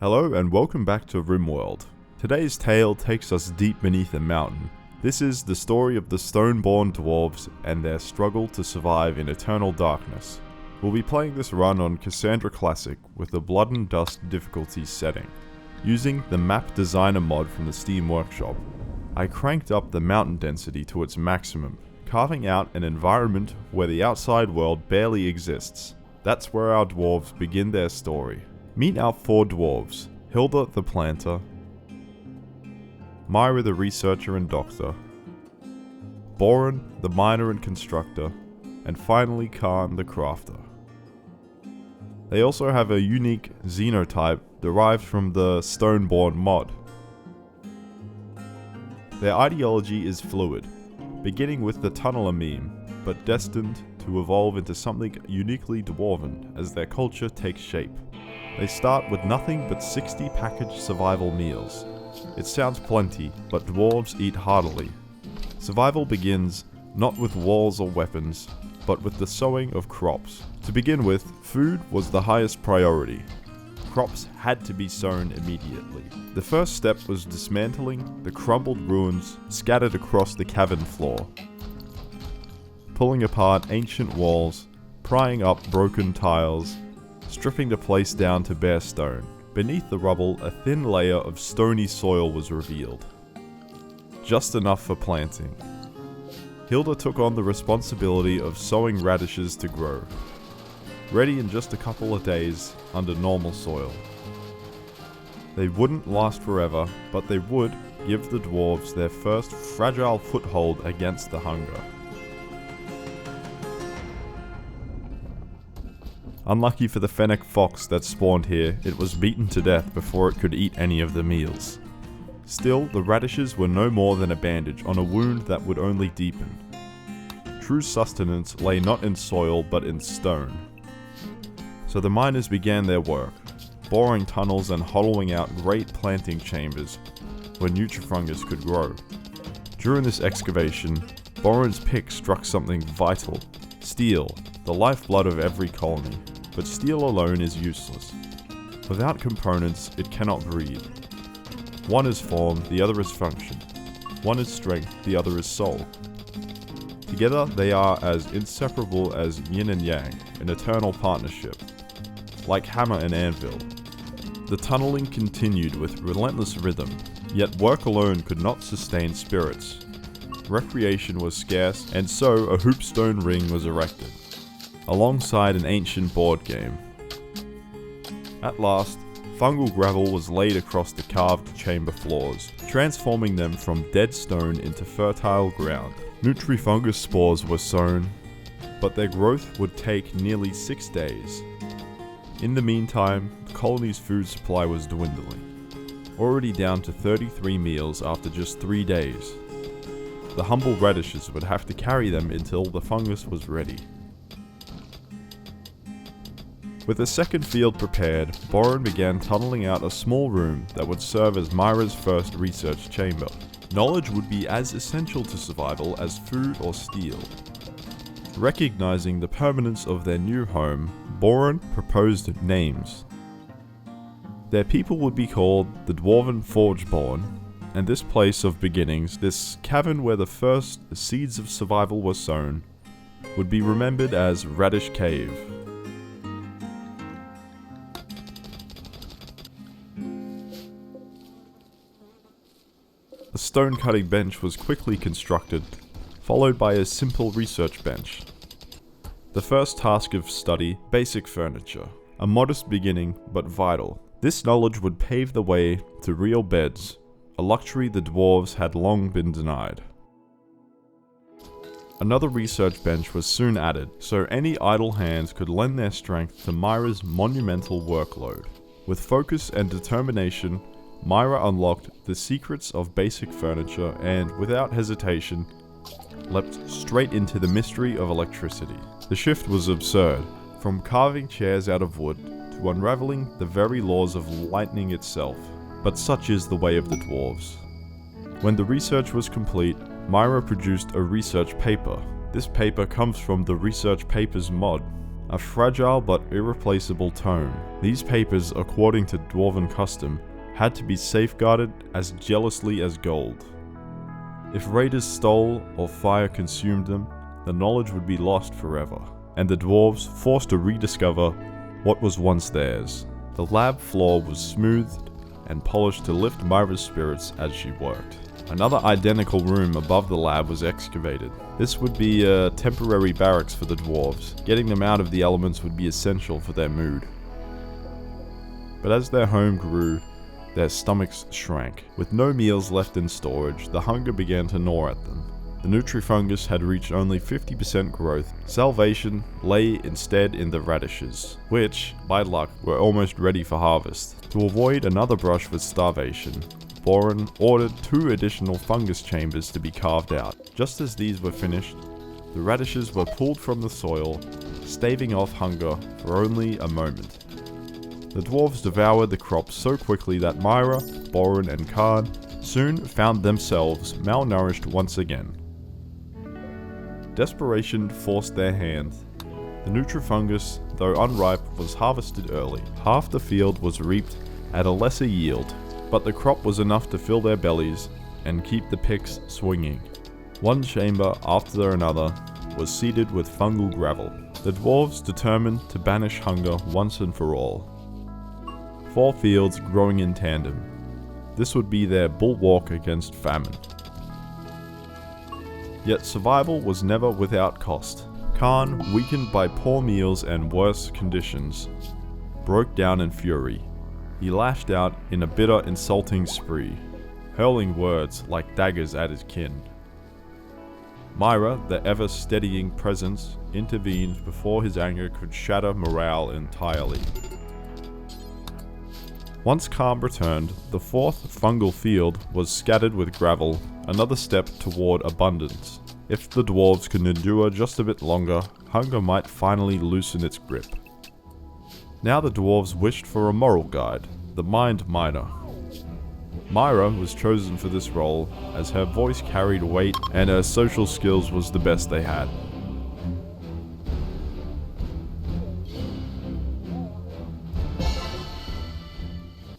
Hello and welcome back to RimWorld. Today's tale takes us deep beneath a mountain. This is the story of the stone-born dwarves and their struggle to survive in eternal darkness. We'll be playing this run on Cassandra Classic with the Blood and Dust difficulty setting. Using the Map Designer mod from the Steam Workshop, I cranked up the mountain density to its maximum, carving out an environment where the outside world barely exists. That's where our dwarves begin their story. Meet our four dwarves: Hilda the planter, Myra the researcher and doctor, Boren the miner and constructor, and finally Khan the crafter. They also have a unique xenotype derived from the Stoneborn mod. Their ideology is fluid, beginning with the tunneler meme, but destined to evolve into something uniquely dwarven as their culture takes shape. They start with nothing but 60 packaged survival meals. It sounds plenty, but dwarves eat heartily. Survival begins not with walls or weapons, but with the sowing of crops. To begin with, food was the highest priority. Crops had to be sown immediately. The first step was dismantling the crumbled ruins scattered across the cavern floor, pulling apart ancient walls, prying up broken tiles, stripping the place down to bare stone. Beneath the rubble, a thin layer of stony soil was revealed, just enough for planting. Hilda took on the responsibility of sowing radishes to grow, ready in just a couple of days under normal soil. They wouldn't last forever, but they would give the dwarves their first fragile foothold against the hunger. Unlucky for the fennec fox that spawned here, it was beaten to death before it could eat any of the meals. Still, the radishes were no more than a bandage on a wound that would only deepen. True sustenance lay not in soil but in stone. So the miners began their work, boring tunnels and hollowing out great planting chambers where nutrifungus could grow. During this excavation, Boren's pick struck something vital: steel, the lifeblood of every colony. But steel alone is useless. Without components, it cannot breathe. One is form, the other is function. One is strength, the other is soul. Together, they are as inseparable as yin and yang, an eternal partnership. Like hammer and anvil. The tunneling continued with relentless rhythm, yet work alone could not sustain spirits. Recreation was scarce, and so a hoopstone ring was erected, alongside an ancient board game. At last, fungal gravel was laid across the carved chamber floors, transforming them from dead stone into fertile ground. Nutrifungus spores were sown, but their growth would take nearly 6 days. In the meantime, the colony's food supply was dwindling, already down to 33 meals after just 3 days. The humble radishes would have to carry them until the fungus was ready. With a second field prepared, Boren began tunneling out a small room that would serve as Myra's first research chamber. Knowledge would be as essential to survival as food or steel. Recognizing the permanence of their new home, Boren proposed names. Their people would be called the Dwarven Forgeborn, and this place of beginnings, this cavern where the first seeds of survival were sown, would be remembered as Radish Cave. A stone cutting bench was quickly constructed, followed by a simple research bench. The first task of study, basic furniture, a modest beginning but vital. This knowledge would pave the way to real beds, a luxury the dwarves had long been denied. Another research bench was soon added, so any idle hands could lend their strength to Myra's monumental workload. With focus and determination, Myra unlocked the secrets of basic furniture and, without hesitation, leapt straight into the mystery of electricity. The shift was absurd, from carving chairs out of wood to unraveling the very laws of lightning itself. But such is the way of the dwarves. When the research was complete, Myra produced a research paper. This paper comes from the research papers mod. a fragile but irreplaceable tome. These papers, according to dwarven custom, had to be safeguarded as jealously as gold. If raiders stole or fire consumed them, the knowledge would be lost forever, and the dwarves forced to rediscover what was once theirs. The lab floor was smoothed and polished to lift Myra's spirits as she worked. Another identical room above the lab was excavated. This would be a temporary barracks for the dwarves. Getting them out of the elements would be essential for their mood. But as their home grew, their stomachs shrank. With no meals left in storage, the hunger began to gnaw at them. The nutrifungus had reached only 50% growth. Salvation lay instead in the radishes, which, by luck, were almost ready for harvest. To avoid another brush with starvation, Boren ordered 2 additional fungus chambers to be carved out. Just as these were finished, the radishes were pulled from the soil, staving off hunger for only a moment. The dwarves devoured the crops so quickly that Myra, Boren, and Khan soon found themselves malnourished once again. Desperation forced their hand. The nutrifungus, though unripe, was harvested early. Half the field was reaped at a lesser yield, but the crop was enough to fill their bellies and keep the picks swinging. One chamber after another was seeded with fungal gravel. The dwarves determined to banish hunger once and for all. 4 fields growing in tandem. This would be their bulwark against famine. Yet survival was never without cost. Khan, weakened by poor meals and worse conditions, broke down in fury. He lashed out in a bitter, insulting spree, hurling words like daggers at his kin. Myra, the ever-steadying presence, intervened before his anger could shatter morale entirely. Once calm returned, the 4th fungal field was scattered with gravel, another step toward abundance. If the dwarves could endure just a bit longer, hunger might finally loosen its grip. Now the dwarves wished for a moral guide, the Mind Miner. Myra was chosen for this role as her voice carried weight and her social skills was the best they had.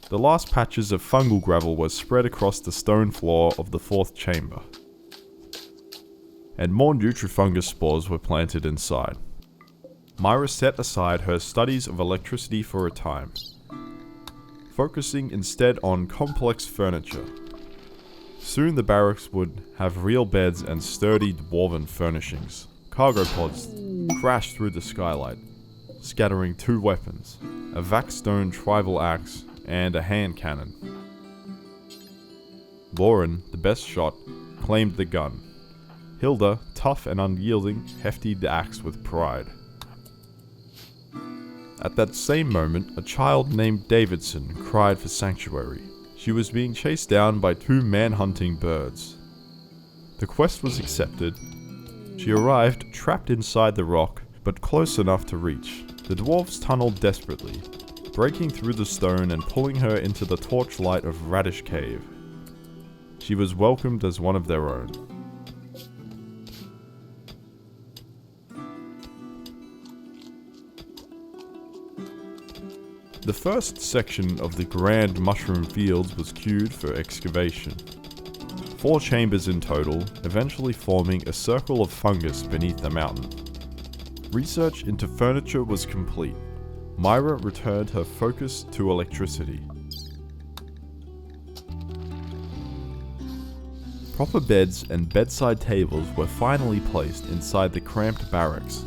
The last patches of fungal gravel were spread across the stone floor of the 4th chamber, and more nutrifungus spores were planted inside. Myra set aside her studies of electricity for a time, focusing instead on complex furniture. Soon the barracks would have real beds and sturdy dwarven furnishings. Cargo pods crashed through the skylight, scattering 2 weapons, a Vaxstone tribal axe and a hand cannon. Boren, the best shot, claimed the gun. Hilda, tough and unyielding, heftied the axe with pride. At that same moment, a child named Davidson cried for sanctuary. She was being chased down by 2 man-hunting birds. The quest was accepted. She arrived trapped inside the rock, but close enough to reach. The dwarves tunneled desperately, breaking through the stone and pulling her into the torchlight of Radish Cave. She was welcomed as one of their own. The first section of the Grand Mushroom Fields was queued for excavation. 4 chambers in total, eventually forming a circle of fungus beneath the mountain. Research into furniture was complete. Myra returned her focus to electricity. Proper beds and bedside tables were finally placed inside the cramped barracks.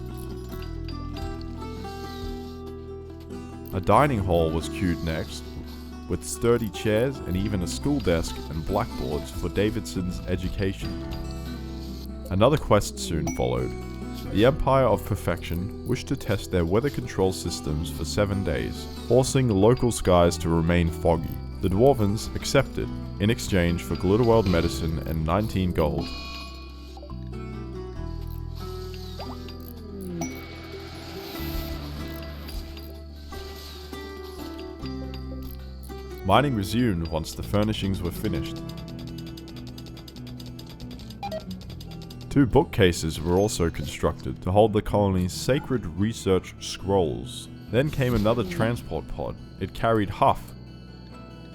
A dining hall was queued next, with sturdy chairs and even a school desk and blackboards for Davidson's education. Another quest soon followed. The Empire of Perfection wished to test their weather control systems for 7 days, forcing local skies to remain foggy. The Dwarvens accepted, in exchange for Glitterworld medicine and 19 gold. Mining resumed once the furnishings were finished. 2 bookcases were also constructed to hold the colony's sacred research scrolls. Then came another transport pod. It carried Huff,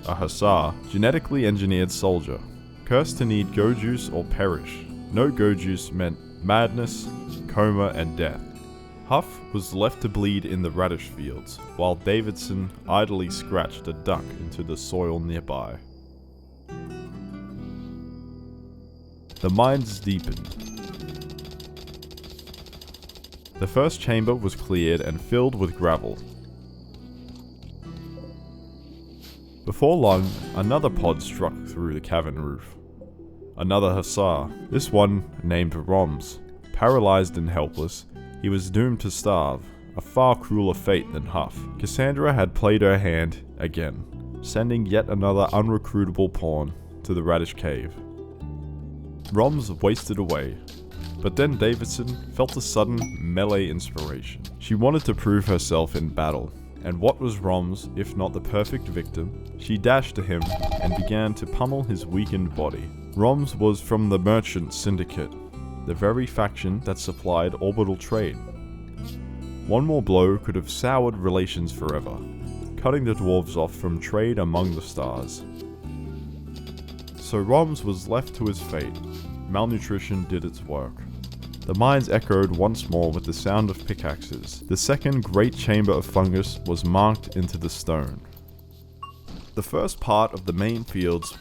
a hussar, genetically engineered soldier, cursed to need go juice or perish. No go juice meant madness, coma, and death. Huff was left to bleed in the radish fields, while Davidson idly scratched a duck into the soil nearby. The mines deepened. The first chamber was cleared and filled with gravel. Before long, another pod struck through the cavern roof. Another hussar, this one named Roms. Paralyzed and helpless, he was doomed to starve, a far crueler fate than Huff. Cassandra had played her hand again, sending yet another unrecruitable pawn to the Radish Cave. Roms wasted away, but then Davidson felt a sudden melee inspiration. She wanted to prove herself in battle, and what was Roms if not the perfect victim? She dashed to him and began to pummel his weakened body. Roms was from the Merchant Syndicate, the very faction that supplied orbital trade. One more blow could have soured relations forever, cutting the dwarves off from trade among the stars. So Roms was left to his fate. Malnutrition did its work. The mines echoed once more with the sound of pickaxes. The second great chamber of fungus was marked into the stone. The first part of the main fields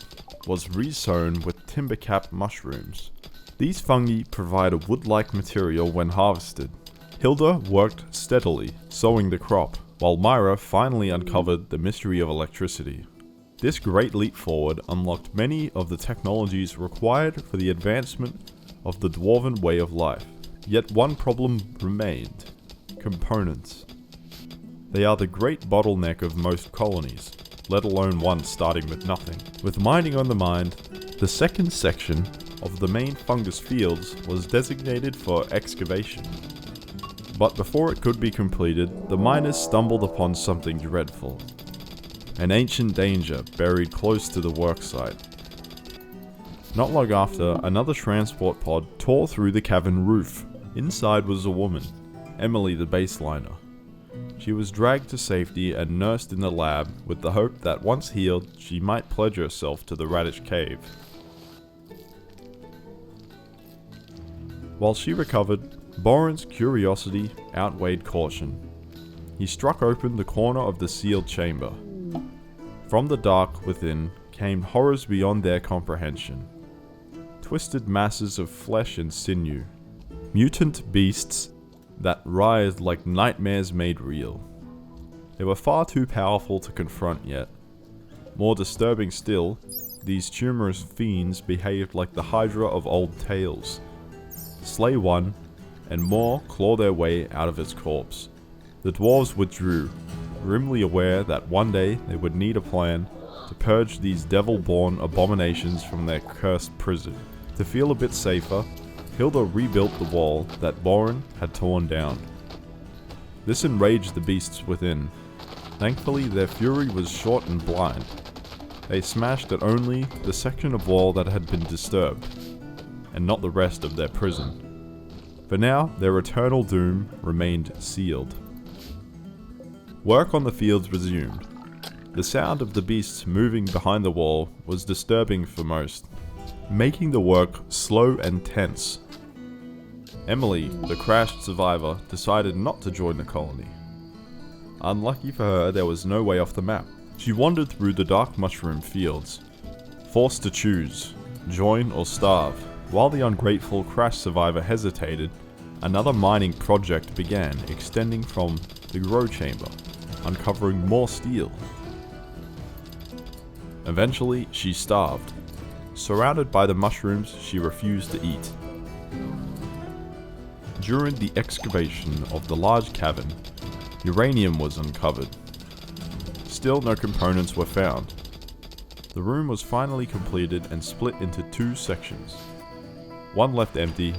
was resown with timber-cap mushrooms. These fungi provide a wood-like material when harvested. Hilda worked steadily, sowing the crop, while Myra finally uncovered the mystery of electricity. This great leap forward unlocked many of the technologies required for the advancement of the dwarven way of life. Yet one problem remained: components. They are the great bottleneck of most colonies, let alone one starting with nothing. With mining on the mind, the second section of the main fungus fields was designated for excavation. But before it could be completed, the miners stumbled upon something dreadful. An ancient danger buried close to the worksite. Not long after, another transport pod tore through the cavern roof. Inside was a woman, Emily the baseliner. She was dragged to safety and nursed in the lab with the hope that once healed, she might pledge herself to the Radish Cave. While she recovered, Boren's curiosity outweighed caution. He struck open the corner of the sealed chamber. From the dark within came horrors beyond their comprehension. Twisted masses of flesh and sinew. Mutant beasts that writhed like nightmares made real. They were far too powerful to confront yet. More disturbing still, these tumorous fiends behaved like the Hydra of old tales. Slay one, and more claw their way out of its corpse. The dwarves withdrew, grimly aware that one day they would need a plan to purge these devil-born abominations from their cursed prison. To feel a bit safer, Hilda rebuilt the wall that Boren had torn down. This enraged the beasts within. Thankfully, their fury was short and blind. They smashed at only the section of wall that had been disturbed, and not the rest of their prison. For now, their eternal doom remained sealed. Work on the fields resumed. The sound of the beasts moving behind the wall was disturbing for most, making the work slow and tense. Emily, the crashed survivor, decided not to join the colony. Unlucky for her, there was no way off the map. She wandered through the dark mushroom fields, forced to choose, join or starve. While the ungrateful crash survivor hesitated, another mining project began, extending from the grow chamber, uncovering more steel. Eventually, she starved. Surrounded by the mushrooms she refused to eat. During the excavation of the large cavern, uranium was uncovered. Still no components were found. The room was finally completed and split into 2 sections. One left empty,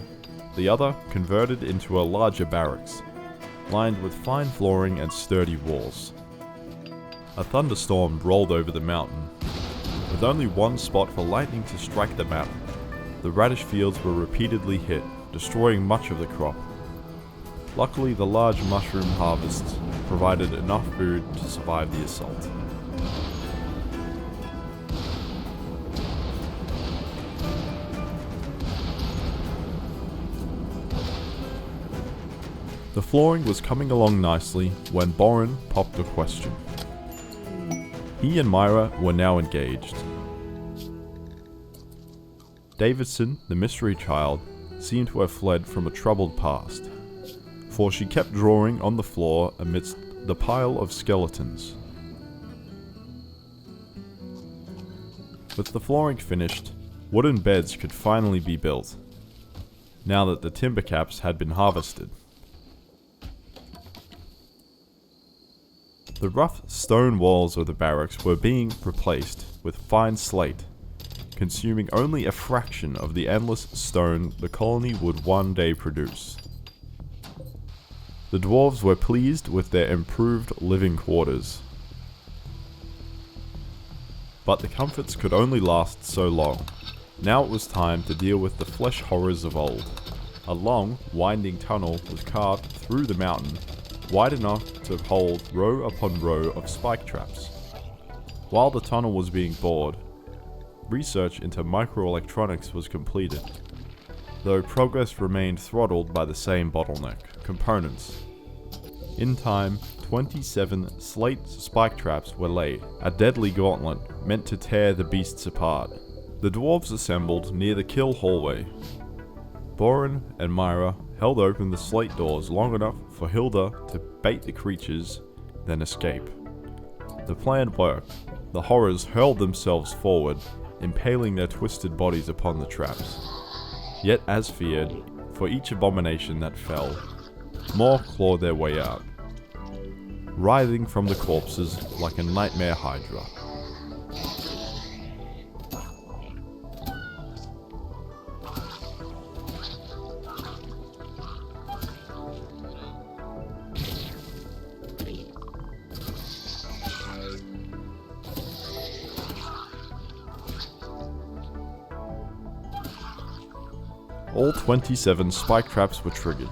the other converted into a larger barracks, lined with fine flooring and sturdy walls. A thunderstorm rolled over the mountain, with only one spot for lightning to strike the mountain. The radish fields were repeatedly hit, destroying much of the crop. Luckily, the large mushroom harvests provided enough food to survive the assault. The flooring was coming along nicely when Boren popped a question. He and Myra were now engaged. Davidson, the mystery child, seemed to have fled from a troubled past, for she kept drawing on the floor amidst the pile of skeletons. With the flooring finished, wooden beds could finally be built, now that the timber caps had been harvested. The rough stone walls of the barracks were being replaced with fine slate, consuming only a fraction of the endless stone the colony would one day produce. The dwarves were pleased with their improved living quarters. But the comforts could only last so long. Now it was time to deal with the flesh horrors of old. A long, winding tunnel was carved through the mountain, wide enough to hold row upon row of spike traps. While the tunnel was being bored, research into microelectronics was completed, though progress remained throttled by the same bottleneck: components. In time, 27 slate spike traps were laid, a deadly gauntlet meant to tear the beasts apart. The dwarves assembled near the kill hallway. Boren and Myra held open the slate doors long enough for Hilda to bait the creatures, then escape. The plan worked. The horrors hurled themselves forward, impaling their twisted bodies upon the traps. Yet as feared, for each abomination that fell, more clawed their way out, writhing from the corpses like a nightmare hydra. All 27 spike traps were triggered.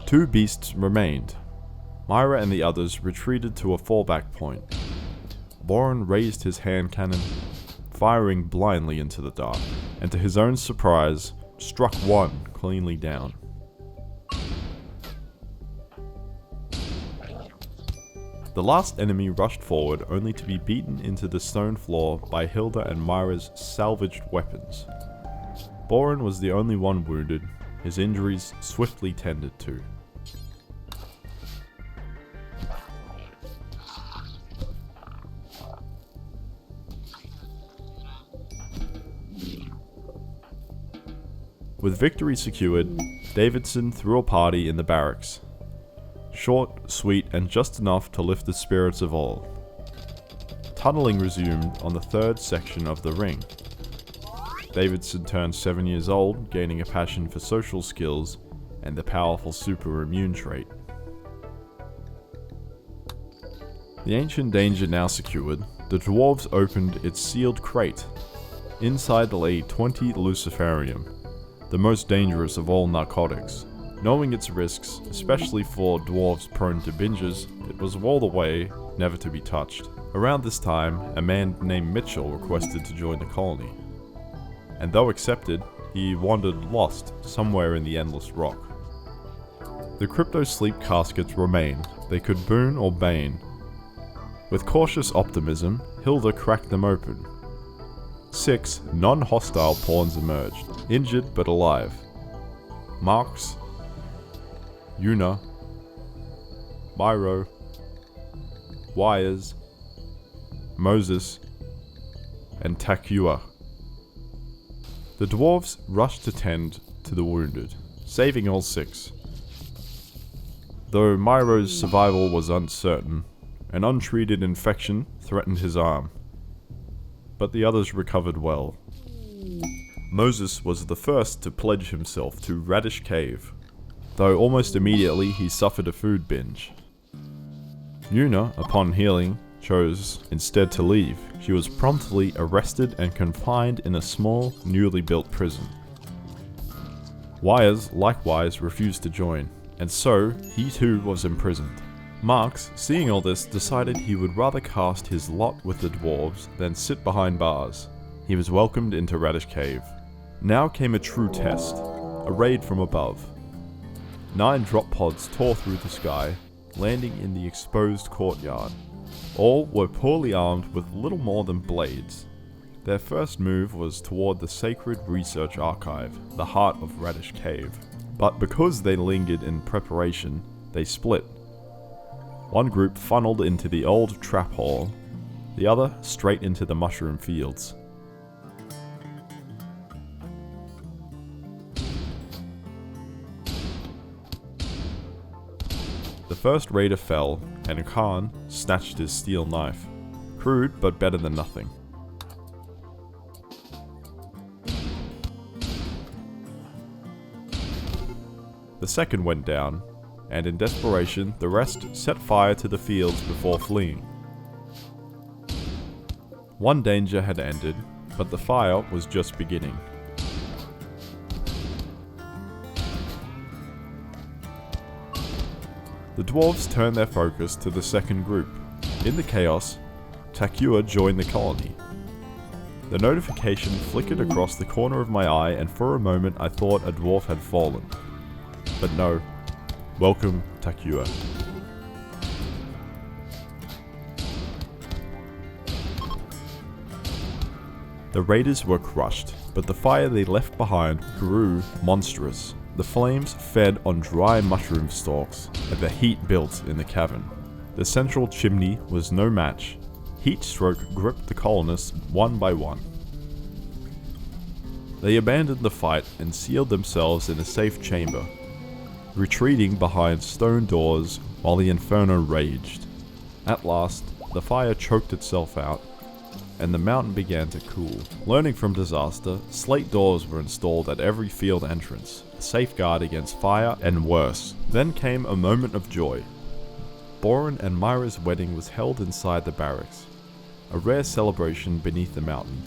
2 beasts remained. Myra and the others retreated to a fallback point. Boren raised his hand cannon, firing blindly into the dark, and to his own surprise, struck one cleanly down. The last enemy rushed forward only to be beaten into the stone floor by Hilda and Myra's salvaged weapons. Boren was the only one wounded, his injuries swiftly tended to. With victory secured, Davidson threw a party in the barracks. Short, sweet, and just enough to lift the spirits of all. Tunneling resumed on the third section of the ring. Davidson turned 7 years old, gaining a passion for social skills and the powerful super immune trait. The ancient danger now secured, the dwarves opened its sealed crate. Inside lay 20 luciferium, the most dangerous of all narcotics. Knowing its risks, especially for dwarves prone to binges, it was walled away, never to be touched. Around this time, a man named Mitchell requested to join the colony. And though accepted, he wandered lost somewhere in the endless rock. The crypto sleep caskets remained, they could boon or bane. With cautious optimism, Hilda cracked them open. 6 non-hostile pawns emerged, injured but alive. Marks, Una, Myro, Wires, Moses, and Takua. The dwarves rushed to tend to the wounded, saving all 6. Though Myro's survival was uncertain, an untreated infection threatened his arm, but the others recovered well. Moses was the first to pledge himself to Radish Cave, though almost immediately he suffered a food binge. Una, upon healing, chose instead to leave. She was promptly arrested and confined in a small, newly built prison. Wires likewise refused to join, and so he too was imprisoned. Marx, seeing all this, decided he would rather cast his lot with the dwarves than sit behind bars. He was welcomed into Radish Cave. Now came a true test, a raid from above. 9 drop pods tore through the sky, landing in the exposed courtyard. All were poorly armed with little more than blades. Their first move was toward the sacred research archive, the heart of Radish Cave. But because they lingered in preparation, they split. One group funneled into the old trap hall, the other straight into the mushroom fields. The first raider fell, and Khan snatched his steel knife. Crude, but better than nothing. The second went down, and in desperation, the rest set fire to the fields before fleeing. One danger had ended, but the fire was just beginning. The dwarves turned their focus to the second group. In the chaos, Takua joined the colony. The notification flickered across the corner of my eye, and for a moment I thought a dwarf had fallen. But no. Welcome, Takua. The raiders were crushed, but the fire they left behind grew monstrous. The flames fed on dry mushroom stalks, and the heat built in the cavern. The central chimney was no match. Heat stroke gripped the colonists one by one. They abandoned the fight and sealed themselves in a safe chamber, retreating behind stone doors while the inferno raged. At last, the fire choked itself out, and the mountain began to cool. Learning from disaster, slate doors were installed at every field entrance, a safeguard against fire and worse. Then came a moment of joy. Boren and Myra's wedding was held inside the barracks, a rare celebration beneath the mountain.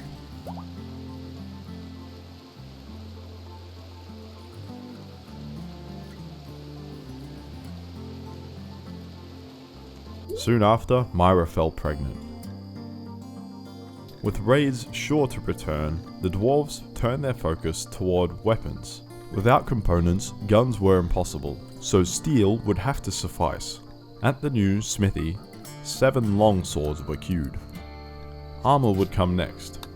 Soon after, Myra fell pregnant. With raids sure to return, the dwarves turned their focus toward weapons. Without components, guns were impossible, so steel would have to suffice. At the new smithy, 7 long swords were queued. Armor would come next,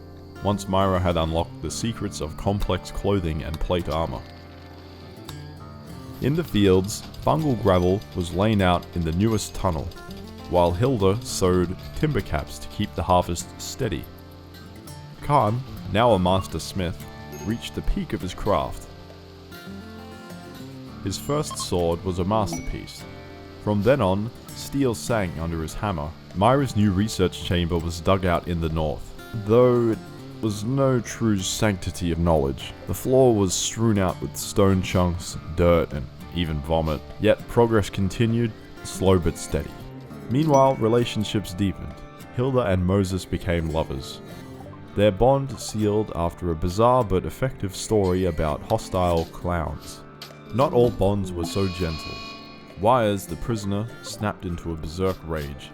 once Myra had unlocked the secrets of complex clothing and plate armor. In the fields, fungal gravel was laid out in the newest tunnel, while Hilda sewed timber caps to keep the harvest steady. Khan, now a master smith, reached the peak of his craft. His first sword was a masterpiece. From then on, steel sank under his hammer. Myra's new research chamber was dug out in the north, though it was no true sanctity of knowledge. The floor was strewn out with stone chunks, dirt, and even vomit. Yet progress continued, slow but steady. Meanwhile, relationships deepened. Hilda and Moses became lovers. Their bond sealed after a bizarre but effective story about hostile clowns. Not all bonds were so gentle. Wires, the prisoner, snapped into a berserk rage,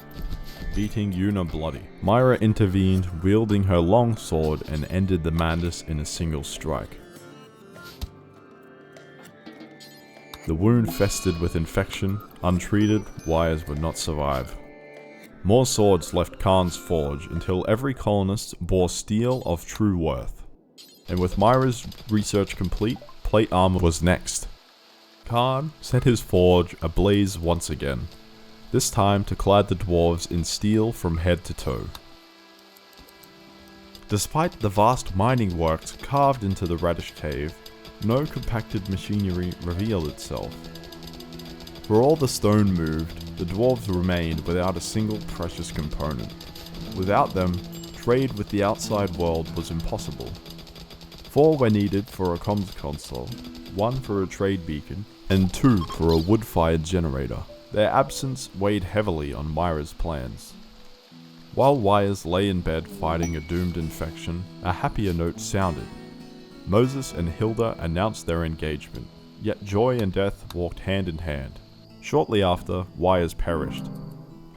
beating Yuna bloody. Myra intervened, wielding her long sword, and ended the madness in a single strike. The wound festered with infection. Untreated, Wires would not survive. More swords left Khan's forge until every colonist bore steel of true worth. And with Myra's research complete, plate armor was next. Khan set his forge ablaze once again, this time to clad the dwarves in steel from head to toe. Despite the vast mining works carved into the Radish Cave, no compacted machinery revealed itself. For all the stone moved, the dwarves remained without a single precious component. Without them, trade with the outside world was impossible. 4 were needed for a comms console, 1 for a trade beacon, and 2 for a wood-fired generator. Their absence weighed heavily on Myra's plans. While Wires lay in bed fighting a doomed infection, a happier note sounded. Moses and Hilda announced their engagement, yet joy and death walked hand in hand. Shortly after, wires perished.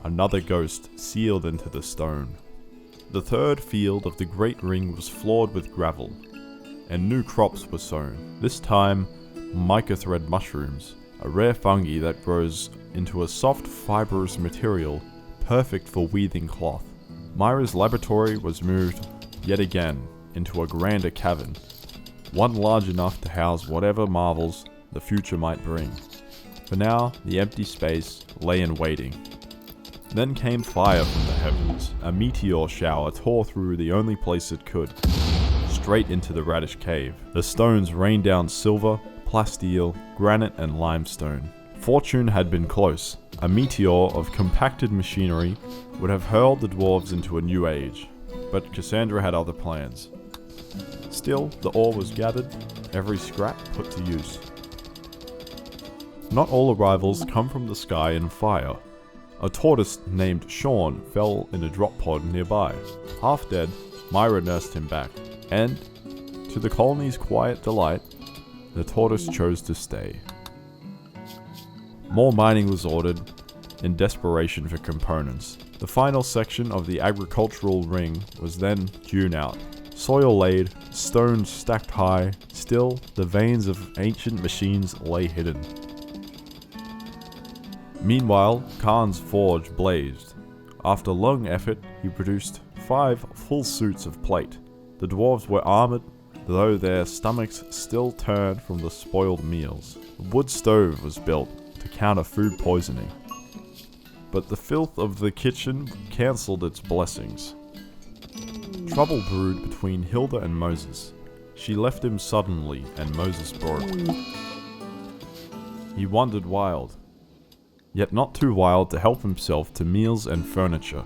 Another ghost sealed into the stone. The third field of the Great Ring was floored with gravel, and new crops were sown. This time, mica thread mushrooms, a rare fungi that grows into a soft, fibrous material perfect for weaving cloth. Myra's laboratory was moved, yet again, into a grander cavern, one large enough to house whatever marvels the future might bring. For now, the empty space lay in waiting. Then came fire from the heavens. A meteor shower tore through the only place it could, straight into the radish cave. The stones rained down silver, plasteel, granite, and limestone. Fortune had been close. A meteor of compacted machinery would have hurled the dwarves into a new age, but Cassandra had other plans. Still, the ore was gathered, every scrap put to use. Not all arrivals come from the sky and fire. A tortoise named Sean fell in a drop pod nearby. Half dead, Myra nursed him back, and, to the colony's quiet delight, the tortoise chose to stay. More mining was ordered, in desperation for components. The final section of the agricultural ring was then hewn out. Soil laid, stones stacked high, still the veins of ancient machines lay hidden. Meanwhile, Khan's forge blazed. After long effort, he produced 5 full suits of plate. The dwarves were armored, though their stomachs still turned from the spoiled meals. A wood stove was built to counter food poisoning. But the filth of the kitchen cancelled its blessings. Trouble brewed between Hilda and Moses. She left him suddenly, and Moses broke. He wandered wild, yet not too wild to help himself to meals and furniture.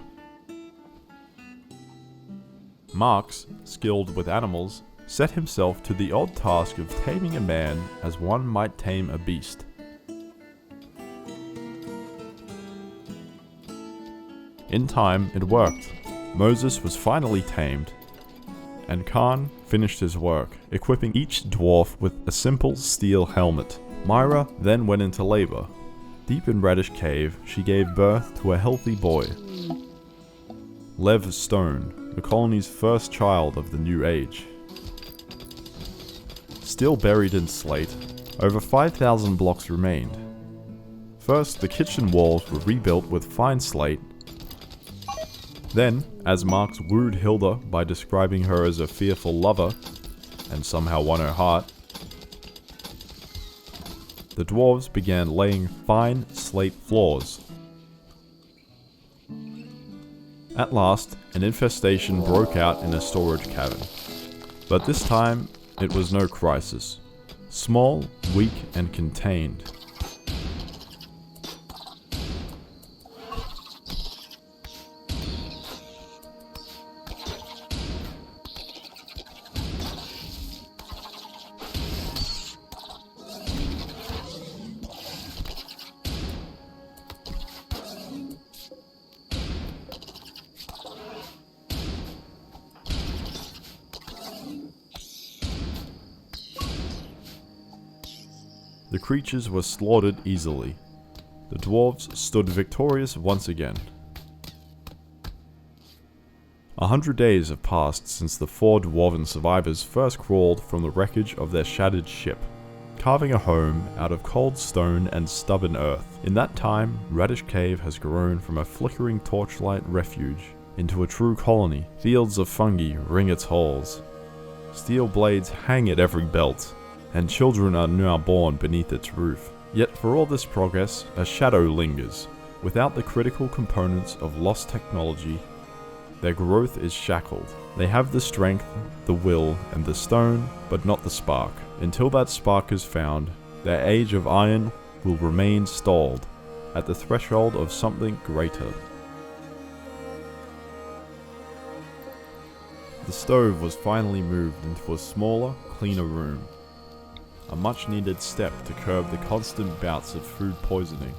Marx, skilled with animals, set himself to the odd task of taming a man as one might tame a beast. In time, it worked. Moses was finally tamed, and Khan finished his work, equipping each dwarf with a simple steel helmet. Myra then went into labor. Deep in Radish Cave, she gave birth to a healthy boy. Lev Stone, the colony's first child of the new age. Still buried in slate, over 5,000 blocks remained. First, the kitchen walls were rebuilt with fine slate. Then, as Marx wooed Hilda by describing her as a fearful lover, and somehow won her heart, the dwarves began laying fine slate floors. At last, an infestation broke out in a storage cavern. But this time, it was no crisis. Small, weak, and contained. The creatures were slaughtered easily. The dwarves stood victorious once again. 100 days have passed since the 4 dwarven survivors first crawled from the wreckage of their shattered ship, carving a home out of cold stone and stubborn earth. In that time, Radish Cave has grown from a flickering torchlight refuge into a true colony. Fields of fungi ring its halls. Steel blades hang at every belt, and children are now born beneath its roof. Yet for all this progress, a shadow lingers. Without the critical components of lost technology, their growth is shackled. They have the strength, the will, and the stone, but not the spark. Until that spark is found, their age of iron will remain stalled at the threshold of something greater. The stove was finally moved into a smaller, cleaner room. A much-needed step to curb the constant bouts of food poisoning.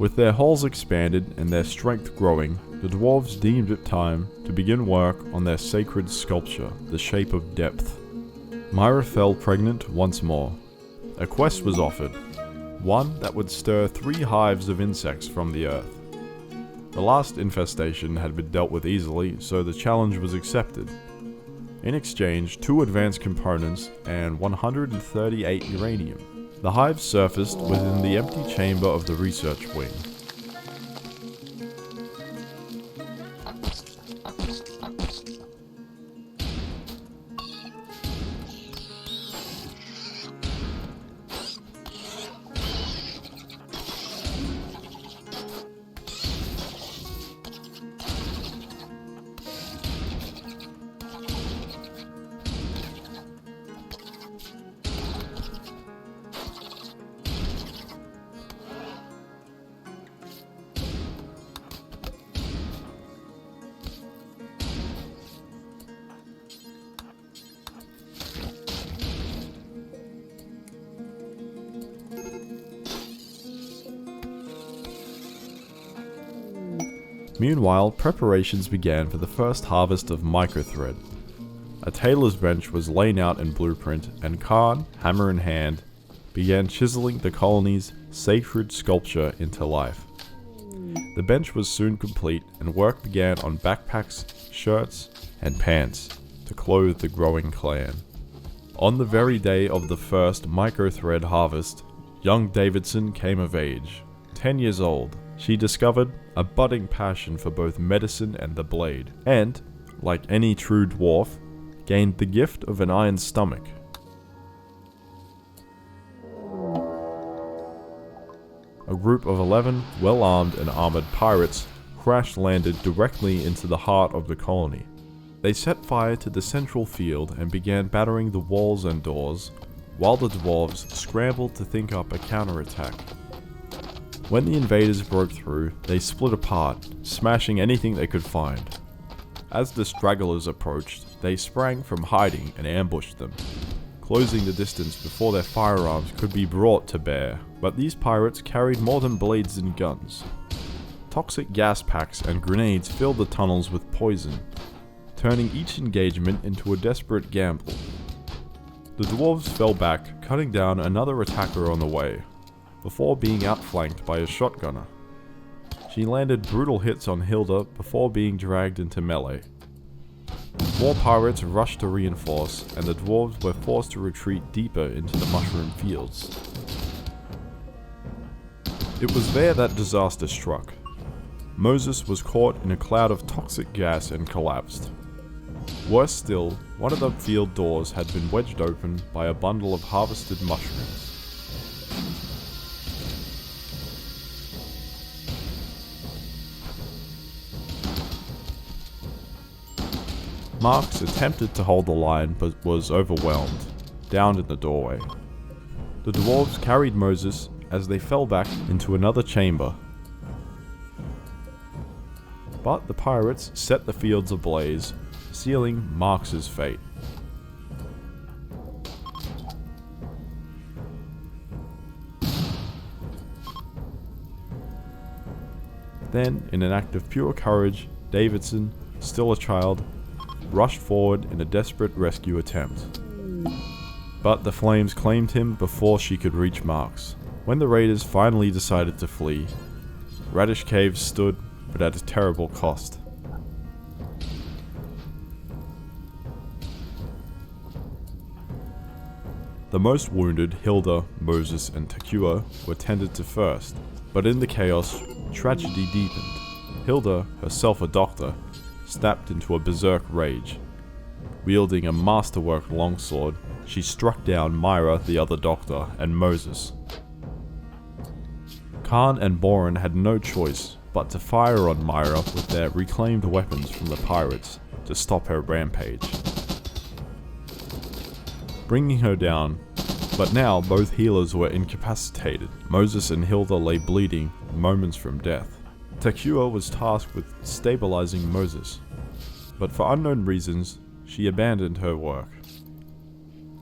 With their hulls expanded and their strength growing, the dwarves deemed it time to begin work on their sacred sculpture, the Shape of Depth. Myra fell pregnant once more. A quest was offered, one that would stir 3 hives of insects from the earth. The last infestation had been dealt with easily, so the challenge was accepted. In exchange, 2 advanced components and 138 uranium. The hives surfaced within the empty chamber of the research wing. Meanwhile, preparations began for the first harvest of microthread. A tailor's bench was laid out in blueprint, and Khan, hammer in hand, began chiseling the colony's sacred sculpture into life. The bench was soon complete, and work began on backpacks, shirts, and pants to clothe the growing clan. On the very day of the first microthread harvest, young Davidson came of age. 10 years old, she discovered a budding passion for both medicine and the blade, and, like any true dwarf, gained the gift of an iron stomach. A group of 11 well-armed and armored pirates crash-landed directly into the heart of the colony. They set fire to the central field and began battering the walls and doors, while the dwarves scrambled to think up a counterattack. When the invaders broke through, they split apart, smashing anything they could find. As the stragglers approached, they sprang from hiding and ambushed them, closing the distance before their firearms could be brought to bear. But these pirates carried more than blades and guns. Toxic gas packs and grenades filled the tunnels with poison, turning each engagement into a desperate gamble. The dwarves fell back, cutting down another attacker on the way, before being outflanked by a shotgunner. She landed brutal hits on Hilda before being dragged into melee. More pirates rushed to reinforce, and the dwarves were forced to retreat deeper into the mushroom fields. It was there that disaster struck. Moses was caught in a cloud of toxic gas and collapsed. Worse still, one of the field doors had been wedged open by a bundle of harvested mushrooms. Marks attempted to hold the line but was overwhelmed, downed in the doorway. The dwarves carried Moses as they fell back into another chamber. But the pirates set the fields ablaze, sealing Marks's fate. Then, in an act of pure courage, Davidson, still a child, rushed forward in a desperate rescue attempt. But the flames claimed him before she could reach Marks. When the raiders finally decided to flee, Radish Cave stood, but at a terrible cost. The most wounded, Hilda, Moses, and Takua, were tended to first, but in the chaos, tragedy deepened. Hilda, herself a doctor, snapped into a berserk rage. Wielding a masterwork longsword, she struck down Myra, the other doctor, and Moses. Khan and Boren had no choice but to fire on Myra with their reclaimed weapons from the pirates to stop her rampage, bringing her down. But now both healers were incapacitated. Moses and Hilda lay bleeding, moments from death. Takua was tasked with stabilizing Moses, but for unknown reasons, she abandoned her work.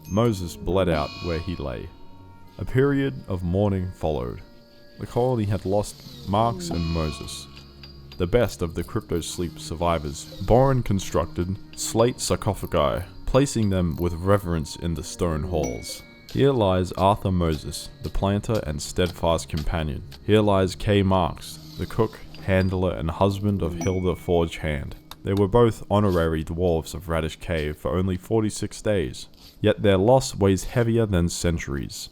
Moses bled out where he lay. A period of mourning followed. The colony had lost Marx and Moses, the best of the crypto-sleep survivors. Boren constructed slate sarcophagi, placing them with reverence in the stone halls. Here lies Arthur Moses, the planter and steadfast companion. Here lies K. Marx, the cook, handler, and husband of Hilda Forge Hand. They were both honorary dwarves of Radish Cave for only 46 days, yet their loss weighs heavier than centuries.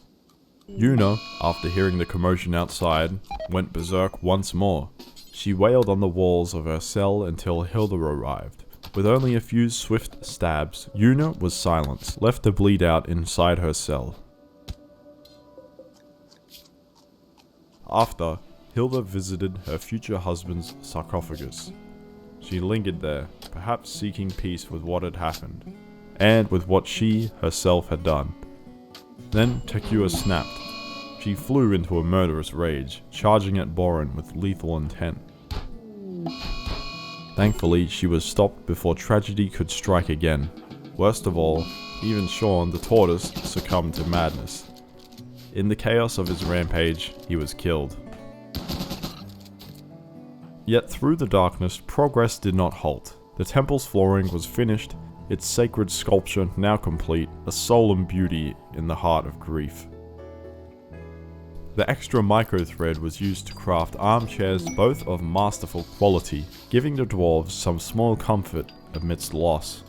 Una, after hearing the commotion outside, went berserk once more. She wailed on the walls of her cell until Hilda arrived. With only a few swift stabs, Una was silenced, left to bleed out inside her cell. After, Hilda visited her future husband's sarcophagus. She lingered there, perhaps seeking peace with what had happened, and with what she herself had done. Then Tekua snapped. She flew into a murderous rage, charging at Boren with lethal intent. Thankfully, she was stopped before tragedy could strike again. Worst of all, even Sean the tortoise succumbed to madness. In the chaos of his rampage, he was killed. Yet through the darkness, progress did not halt. The temple's flooring was finished, its sacred sculpture now complete, a solemn beauty in the heart of grief. The extra micro-thread was used to craft armchairs both of masterful quality, giving the dwarves some small comfort amidst loss.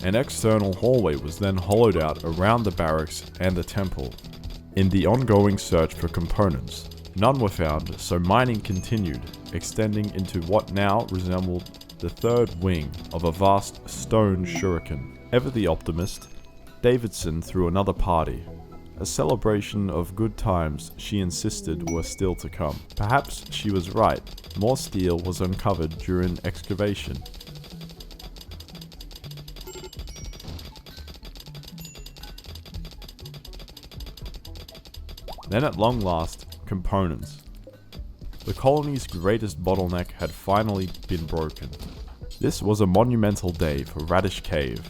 An external hallway was then hollowed out around the barracks and the temple. In the ongoing search for components, none were found, so mining continued, extending into what now resembled the third wing of a vast stone shuriken. Ever the optimist, Davidson threw another party. A celebration of good times she insisted were still to come. Perhaps she was right. More steel was uncovered during excavation. Then at long last, components. The colony's greatest bottleneck had finally been broken. This was a monumental day for Radish Cave.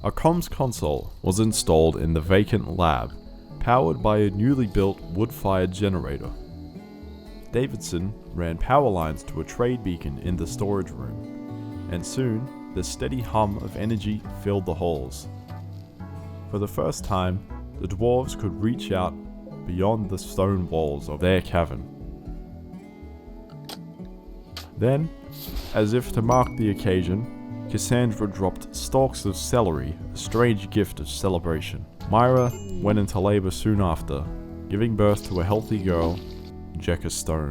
A comms console was installed in the vacant lab, powered by a newly built wood-fired generator. Davidson ran power lines to a trade beacon in the storage room, and soon the steady hum of energy filled the halls. For the first time, the dwarves could reach out beyond the stone walls of their cavern. Then, as if to mark the occasion, Cassandra dropped stalks of celery, a strange gift of celebration. Myra went into labor soon after, giving birth to a healthy girl, Jekka Stone.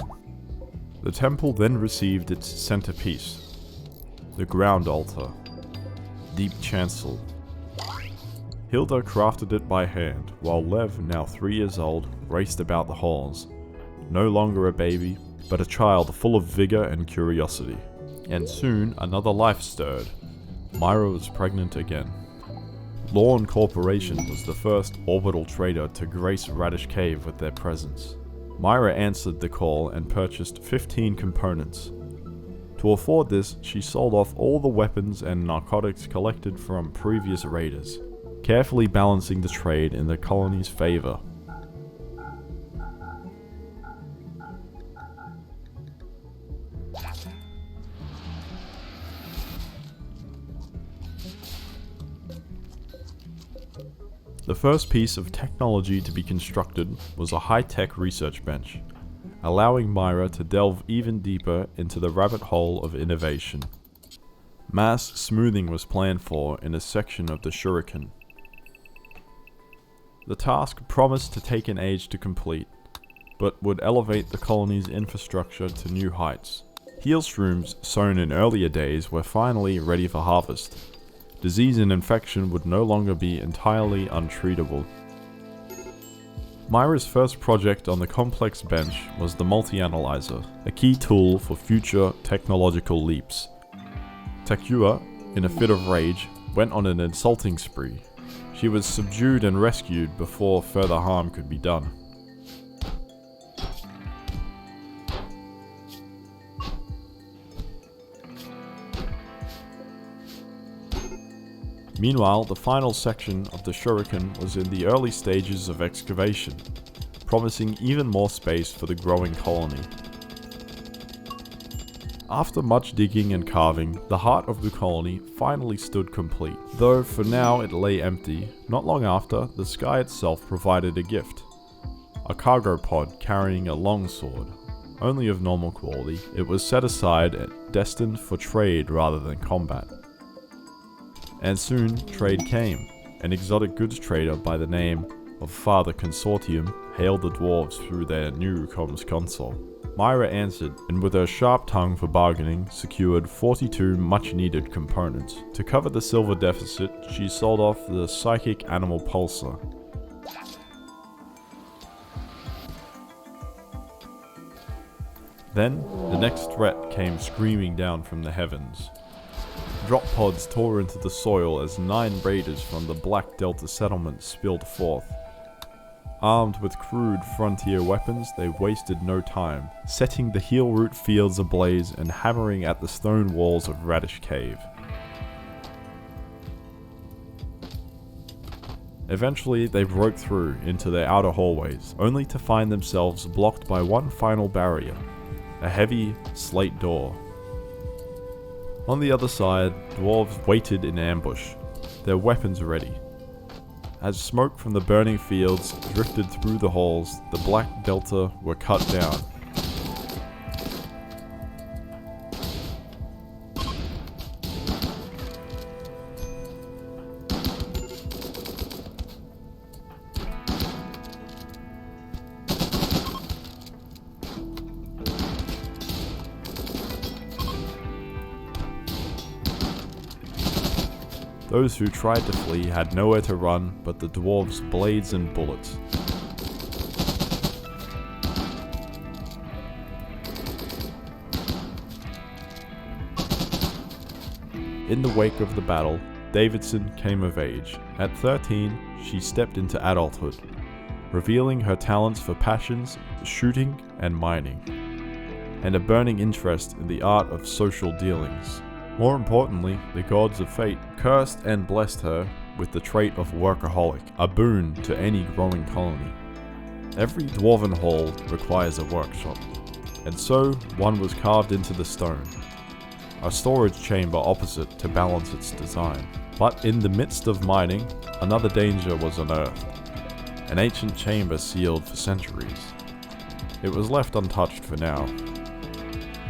The temple then received its centerpiece, the ground altar, deep chancel. Hilda crafted it by hand, while Lev, now 3 years old, raced about the halls. No longer a baby, but a child full of vigor and curiosity. And soon another life stirred. Myra was pregnant again. Lorne Corporation was the first orbital trader to grace Radish Cave with their presence. Myra answered the call and purchased 15 components. To afford this, she sold off all the weapons and narcotics collected from previous raiders, carefully balancing the trade in the colony's favor. The first piece of technology to be constructed was a high-tech research bench, allowing Myra to delve even deeper into the rabbit hole of innovation. Mass smoothing was planned for in a section of the shuriken. The task promised to take an age to complete, but would elevate the colony's infrastructure to new heights. Heelshrooms sown in earlier days were finally ready for harvest. Disease and infection would no longer be entirely untreatable. Myra's first project on the complex bench was the multi-analyzer, a key tool for future technological leaps. Tekua, in a fit of rage, went on an insulting spree. She was subdued and rescued before further harm could be done. Meanwhile, the final section of the shuriken was in the early stages of excavation, promising even more space for the growing colony. After much digging and carving, the heart of the colony finally stood complete, though for now it lay empty. Not long after, the sky itself provided a gift. A cargo pod carrying a longsword, only of normal quality. It was set aside and destined for trade rather than combat. And soon, trade came. An exotic goods trader by the name of Father Consortium hailed the dwarves through their new comms console. Myra answered, and with her sharp tongue for bargaining, secured 42 much-needed components. To cover the silver deficit, she sold off the psychic animal pulsar. Then, the next threat came screaming down from the heavens. Drop pods tore into the soil as 9 raiders from the Black Delta settlement spilled forth. Armed with crude frontier weapons, they wasted no time, setting the heelroot fields ablaze and hammering at the stone walls of Radish Cave. Eventually, they broke through into their outer hallways, only to find themselves blocked by one final barrier, a heavy slate door. On the other side, dwarves waited in ambush, their weapons ready. As smoke from the burning fields drifted through the halls, the Black Delta were cut down. Those who tried to flee had nowhere to run but the dwarves' blades and bullets. In the wake of the battle, Davidson came of age. At 13, she stepped into adulthood, revealing her talents for passions, shooting and mining, and a burning interest in the art of social dealings. More importantly, the gods of fate cursed and blessed her with the trait of workaholic, a boon to any growing colony. Every dwarven hall requires a workshop, and so one was carved into the stone, a storage chamber opposite to balance its design. But in the midst of mining, another danger was unearthed, an ancient chamber sealed for centuries. It was left untouched for now.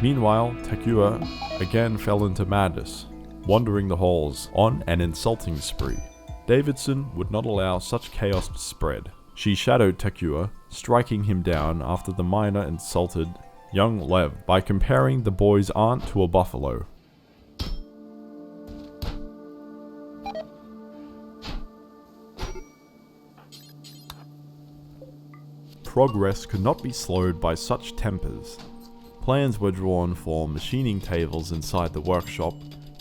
Meanwhile, Takua again fell into madness, wandering the halls on an insulting spree. Davidson would not allow such chaos to spread. She shadowed Takua, striking him down after the miner insulted young Lev by comparing the boy's aunt to a buffalo. Progress could not be slowed by such tempers. Plans were drawn for machining tables inside the workshop,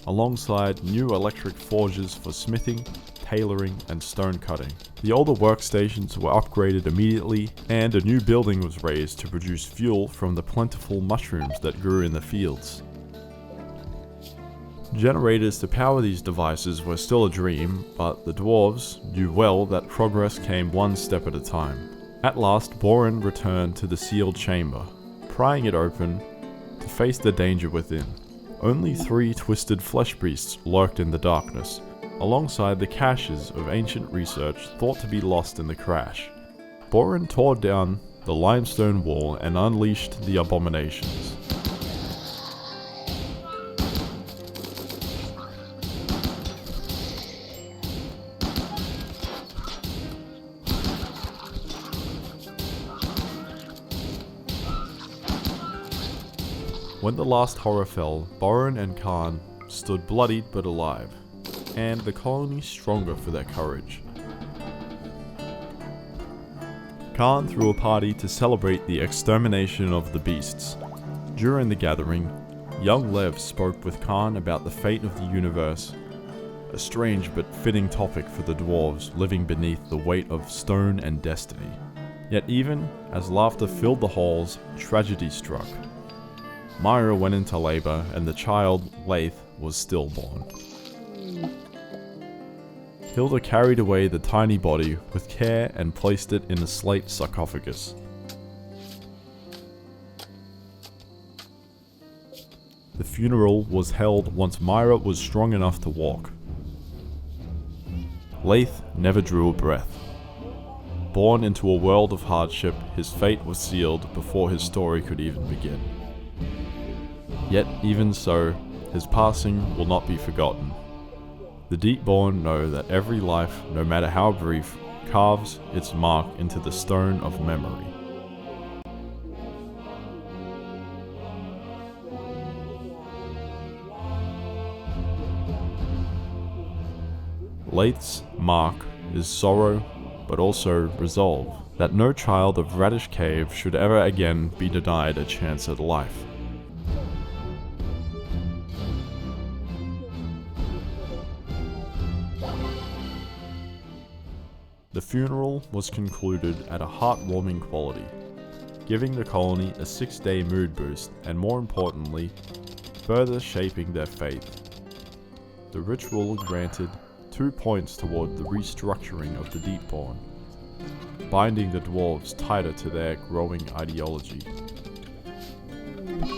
alongside new electric forges for smithing, tailoring, and stone cutting. The older workstations were upgraded immediately, and a new building was raised to produce fuel from the plentiful mushrooms that grew in the fields. Generators to power these devices were still a dream, but the dwarves knew well that progress came one step at a time. At last, Boren returned to the sealed chamber, prying it open to face the danger within. Only 3 twisted flesh beasts lurked in the darkness, alongside the caches of ancient research thought to be lost in the crash. Boren tore down the limestone wall and unleashed the abominations. When the last horror fell, Boren and Khan stood bloodied but alive, and the colony stronger for their courage. Khan threw a party to celebrate the extermination of the beasts. During the gathering, young Lev spoke with Khan about the fate of the universe, a strange but fitting topic for the dwarves living beneath the weight of stone and destiny. Yet even as laughter filled the halls, tragedy struck. Myra went into labor, and the child, Laith, was stillborn. Hilda carried away the tiny body with care and placed it in a slate sarcophagus. The funeral was held once Myra was strong enough to walk. Leith never drew a breath. Born into a world of hardship, his fate was sealed before his story could even begin. Yet, even so, his passing will not be forgotten. The Deepborn know that every life, no matter how brief, carves its mark into the stone of memory. Leith's mark is sorrow, but also resolve, that no child of Radish Cave should ever again be denied a chance at life. The funeral was concluded at a heartwarming quality, giving the colony a 6-day mood boost and, more importantly, further shaping their faith. The ritual granted 2 points toward the restructuring of the Deepborn, binding the dwarves tighter to their growing ideology.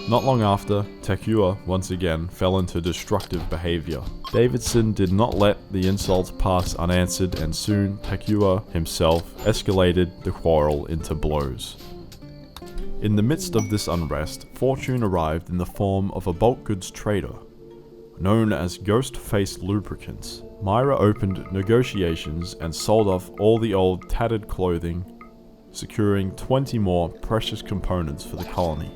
Not long after, Takua once again fell into destructive behavior. Davidson did not let the insults pass unanswered, and soon Takua himself escalated the quarrel into blows. In the midst of this unrest, fortune arrived in the form of a bulk goods trader, known as Ghost-Faced Lubricants. Myra opened negotiations and sold off all the old tattered clothing, securing 20 more precious components for the colony.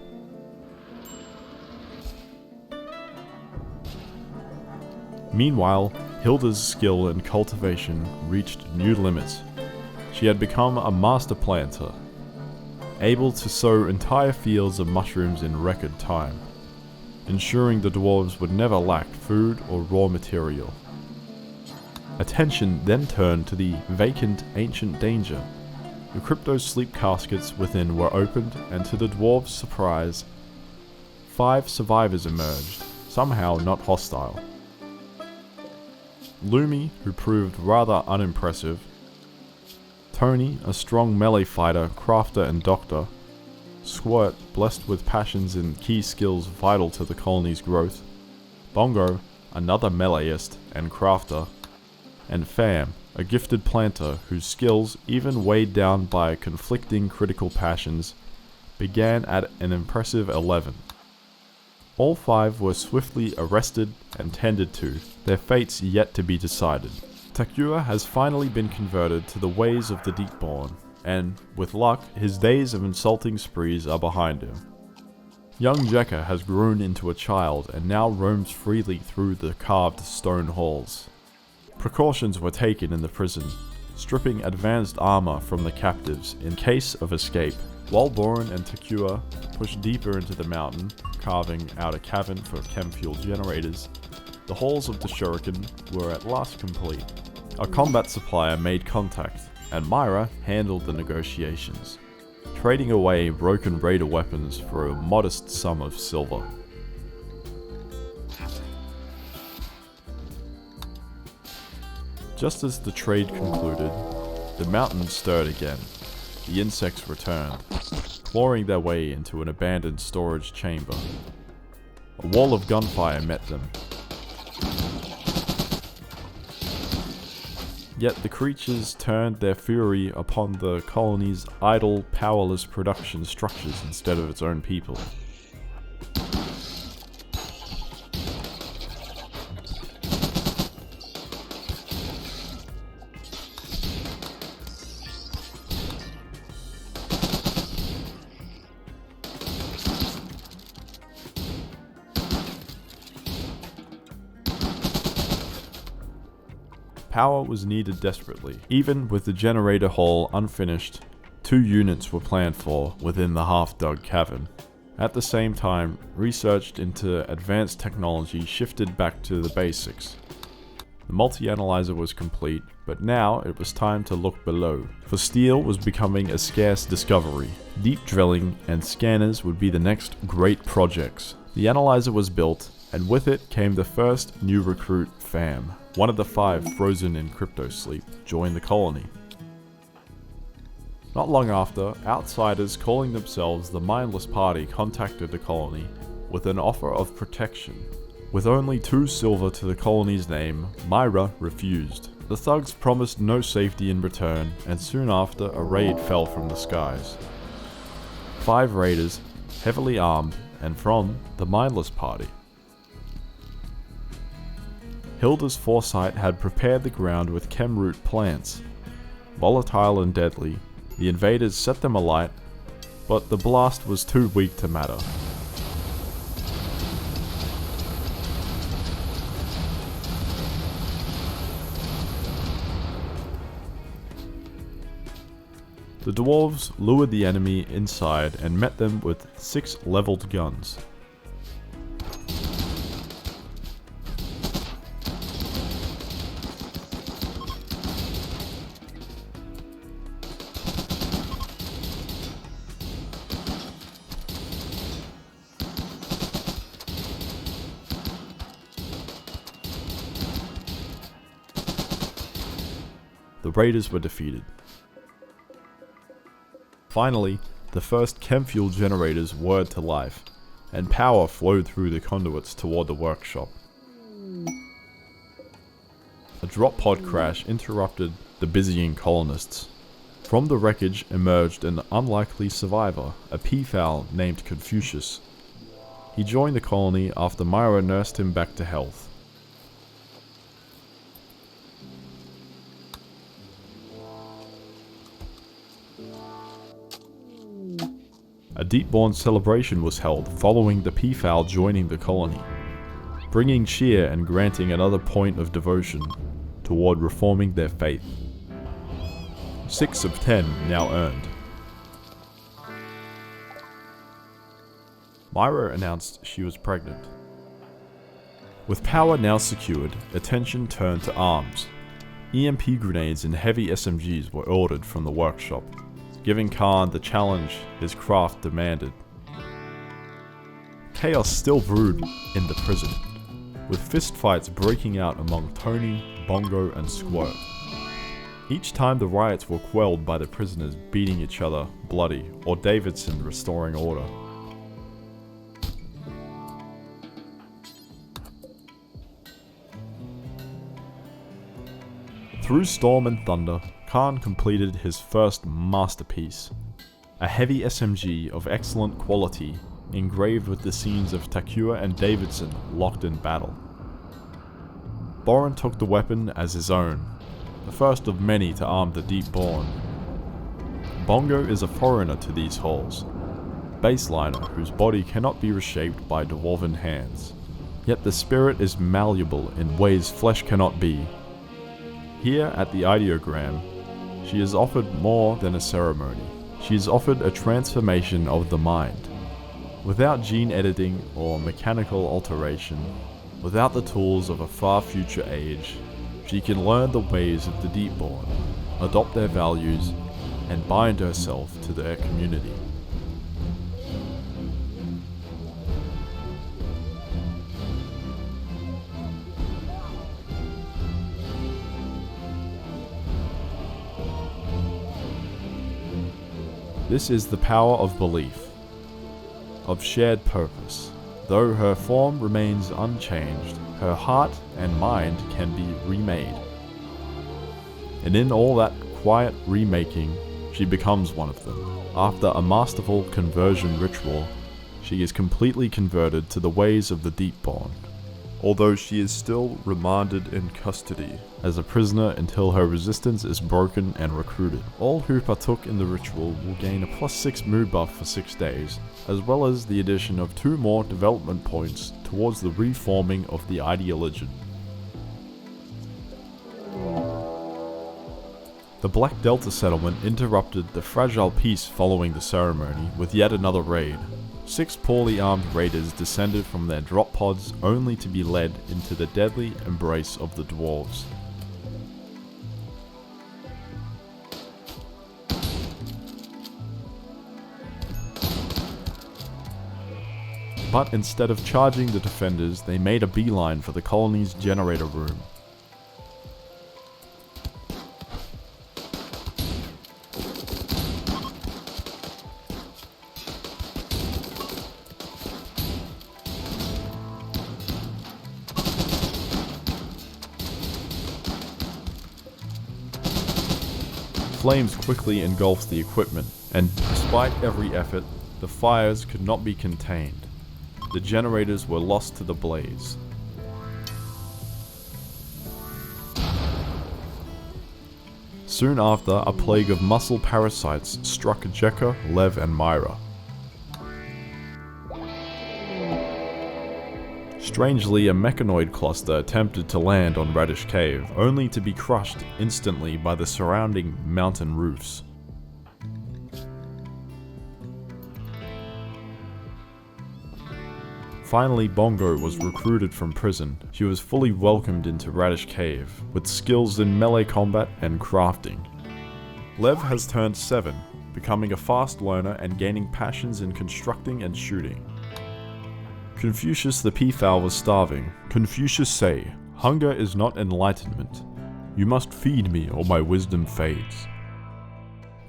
Meanwhile, Hilda's skill in cultivation reached new limits. She had become a master planter, able to sow entire fields of mushrooms in record time, ensuring the dwarves would never lack food or raw material. Attention then turned to the vacant ancient danger. The crypto sleep caskets within were opened, and to the dwarves' surprise, 5 survivors emerged, somehow not hostile. Lumi, who proved rather unimpressive, Tony, a strong melee fighter, crafter and doctor, Squirt, blessed with passions and key skills vital to the colony's growth, Bongo, another meleeist and crafter, and Fam, a gifted planter whose skills, even weighed down by conflicting critical passions, began at an impressive 11. All 5 were swiftly arrested and tended to, their fates yet to be decided. Takua has finally been converted to the ways of the Deepborn, and, with luck, his days of insulting sprees are behind him. Young Jekka has grown into a child and now roams freely through the carved stone halls. Precautions were taken in the prison, stripping advanced armor from the captives in case of escape. Walborn and Takua pushed deeper into the mountain, carving out a cavern for chem fuel generators. The halls of the Shuriken were at last complete. A combat supplier made contact, and Myra handled the negotiations, trading away broken raider weapons for a modest sum of silver. Just as the trade concluded, the mountain stirred again. The insects returned, clawing their way into an abandoned storage chamber. A wall of gunfire met them. Yet the creatures turned their fury upon the colony's idle, powerless production structures instead of its own people. Power was needed desperately. Even with the generator hall unfinished, 2 units were planned for within the half-dug cavern. At the same time, research into advanced technology shifted back to the basics. The multi-analyzer was complete, but now it was time to look below, for steel was becoming a scarce discovery. Deep drilling and scanners would be the next great projects. The analyzer was built, And with it came the first new recruit, Fam, one of the 5 frozen in crypto sleep, joined the colony. Not long after, outsiders calling themselves the Mindless Party contacted the colony with an offer of protection. With only 2 silver to the colony's name, Myra refused. The thugs promised no safety in return, and soon after a raid fell from the skies. 5 raiders, heavily armed, and from the Mindless Party. Hilda's foresight had prepared the ground with chemroot plants. Volatile and deadly, the invaders set them alight, but the blast was too weak to matter. The dwarves lured the enemy inside and met them with 6 leveled guns. The raiders were defeated. Finally, the first chem fuel generators whirred to life, and power flowed through the conduits toward the workshop. A drop pod crash interrupted the busying colonists. From the wreckage emerged an unlikely survivor, a peafowl named Confucius. He joined the colony after Myra nursed him back to health. A Deepborn celebration was held following the peafowl joining the colony, bringing cheer and granting another point of devotion toward reforming their faith. 6 of 10 now earned. Myra announced she was pregnant. With power now secured, attention turned to arms. EMP grenades and heavy SMGs were ordered from the workshop, giving Khan the challenge his craft demanded. Chaos still brewed in the prison, with fistfights breaking out among Tony, Bongo, and Squirt. Each time the riots were quelled by the prisoners beating each other bloody, or Davidson restoring order. Through storm and thunder, Khan completed his first masterpiece, a heavy SMG of excellent quality engraved with the scenes of Takua and Davidson locked in battle. Boren took the weapon as his own, the first of many to arm the Deepborn. Bongo is a foreigner to these halls, baseliner whose body cannot be reshaped by dwarven hands, yet the spirit is malleable in ways flesh cannot be. Here at the Ideogram, she is offered more than a ceremony. She is offered a transformation of the mind. Without gene editing or mechanical alteration, without the tools of a far future age, she can learn the ways of the Deepborn, adopt their values, and bind herself to their community. This is the power of belief, of shared purpose. Though her form remains unchanged, her heart and mind can be remade. And in all that quiet remaking, she becomes one of them. After a masterful conversion ritual, she is completely converted to the ways of the Deepborn, although she is still remanded in custody as a prisoner until her resistance is broken and recruited. All who partook in the ritual will gain a +6 mood buff for 6 days, as well as the addition of 2 more development points towards the reforming of the Ideological. The Black Delta settlement interrupted the fragile peace following the ceremony with yet another raid. 6 poorly armed raiders descended from their drop pods only to be led into the deadly embrace of the dwarves. But instead of charging the defenders, they made a beeline for the colony's generator room. Flames quickly engulfed the equipment, and despite every effort, the fires could not be contained. The generators were lost to the blaze. Soon after, a plague of muscle parasites struck Jekka, Lev, and Myra. Strangely, a mechanoid cluster attempted to land on Radish Cave, only to be crushed instantly by the surrounding mountain roofs. Finally, Bongo was recruited from prison. She was fully welcomed into Radish Cave, with skills in melee combat and crafting. Lev has turned 7, becoming a fast learner and gaining passions in constructing and shooting. Confucius the peafowl was starving. Confucius say, "Hunger is not enlightenment. You must feed me or my wisdom fades."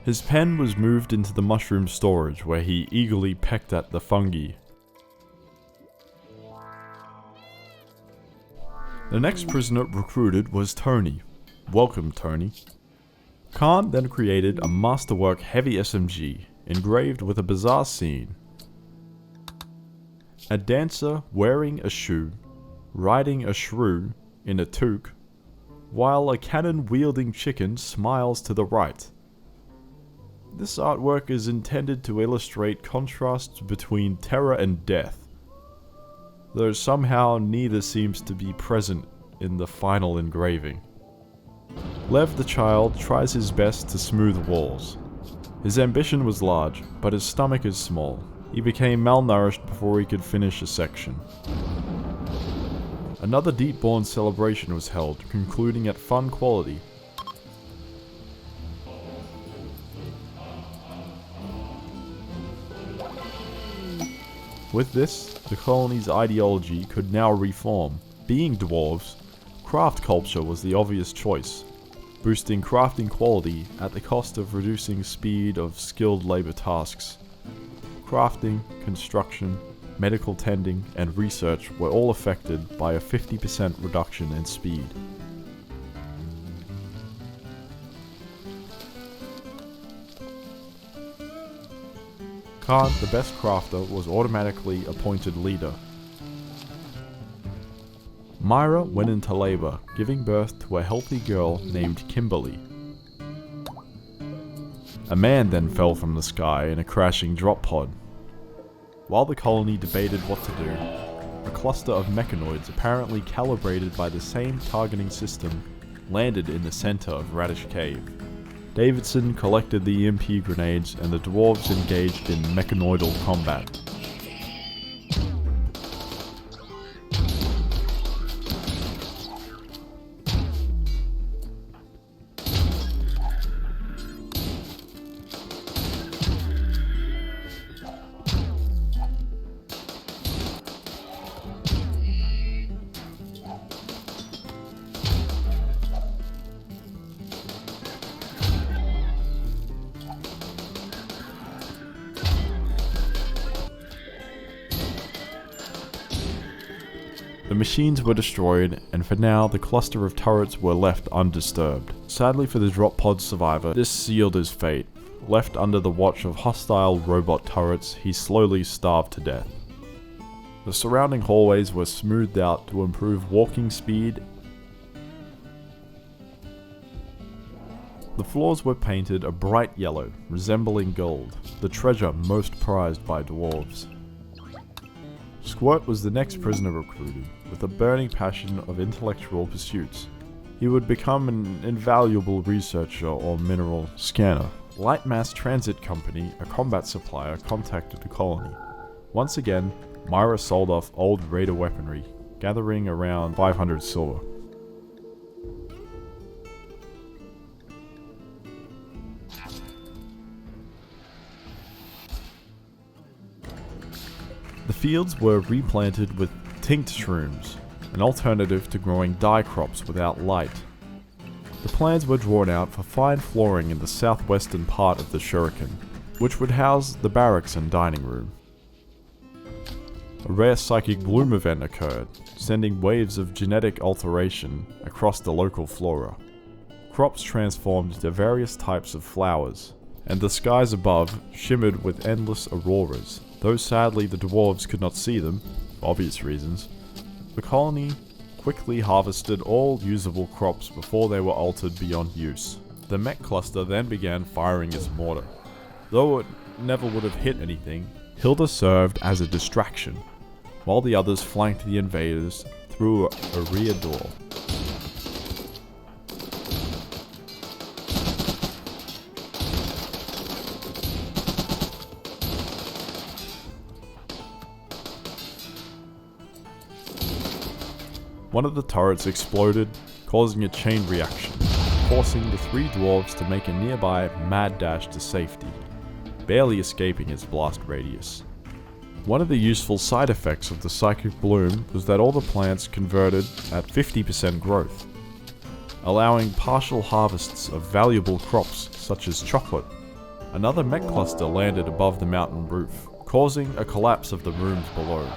His pen was moved into the mushroom storage where he eagerly pecked at the fungi. The next prisoner recruited was Tony. Welcome, Tony. Khan then created a masterwork heavy SMG, engraved with a bizarre scene. A dancer wearing a shoe, riding a shrew in a toque, while a cannon-wielding chicken smiles to the right. This artwork is intended to illustrate contrasts between terror and death, though somehow neither seems to be present in the final engraving. Lev the child tries his best to smooth walls. His ambition was large, but his stomach is small. He became malnourished before he could finish a section. Another Deepborn celebration was held, concluding at fun quality. With this, the colony's ideology could now reform. Being dwarves, craft culture was the obvious choice, boosting crafting quality at the cost of reducing speed of skilled labor tasks. Crafting, construction, medical tending, and research were all affected by a 50% reduction in speed. Khan, the best crafter, was automatically appointed leader. Myra went into labor, giving birth to a healthy girl named Kimberly. A man then fell from the sky in a crashing drop pod. While the colony debated what to do, a cluster of mechanoids apparently calibrated by the same targeting system landed in the center of Radish Cave. Davidson collected the EMP grenades and the dwarves engaged in mechanoidal combat. The machines were destroyed, and for now, the cluster of turrets were left undisturbed. Sadly for the drop pod survivor, this sealed his fate. Left under the watch of hostile robot turrets, he slowly starved to death. The surrounding hallways were smoothed out to improve walking speed. The floors were painted a bright yellow, resembling gold, the treasure most prized by dwarves. Squirt was the next prisoner recruited, with a burning passion of intellectual pursuits. He would become an invaluable researcher or mineral scanner. Light Mass Transit Company, a combat supplier, contacted the colony. Once again, Myra sold off old raider weaponry, gathering around 500 silver. The fields were replanted with tinct shrooms, an alternative to growing dye crops without light. The plans were drawn out for fine flooring in the southwestern part of the shuriken, which would house the barracks and dining room. A rare psychic bloom event occurred, sending waves of genetic alteration across the local flora. Crops transformed into various types of flowers, and the skies above shimmered with endless auroras. Though sadly the dwarves could not see them, for obvious reasons, the colony quickly harvested all usable crops before they were altered beyond use. The mech cluster then began firing its mortar. Though it never would have hit anything, Hilda served as a distraction, while the others flanked the invaders through a rear door. One of the turrets exploded, causing a chain reaction, forcing the three dwarves to make a nearby mad dash to safety, barely escaping its blast radius. One of the useful side effects of the psychic bloom was that all the plants converted at 50% growth, allowing partial harvests of valuable crops such as chocolate. Another mech cluster landed above the mountain roof, causing a collapse of the rooms below.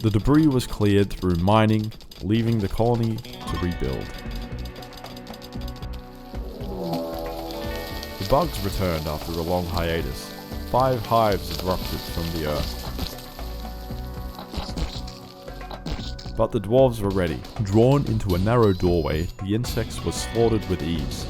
The debris was cleared through mining, leaving the colony to rebuild. The bugs returned after a long hiatus. 5 hives erupted from the earth. But the dwarves were ready. Drawn into a narrow doorway, the insects were slaughtered with ease.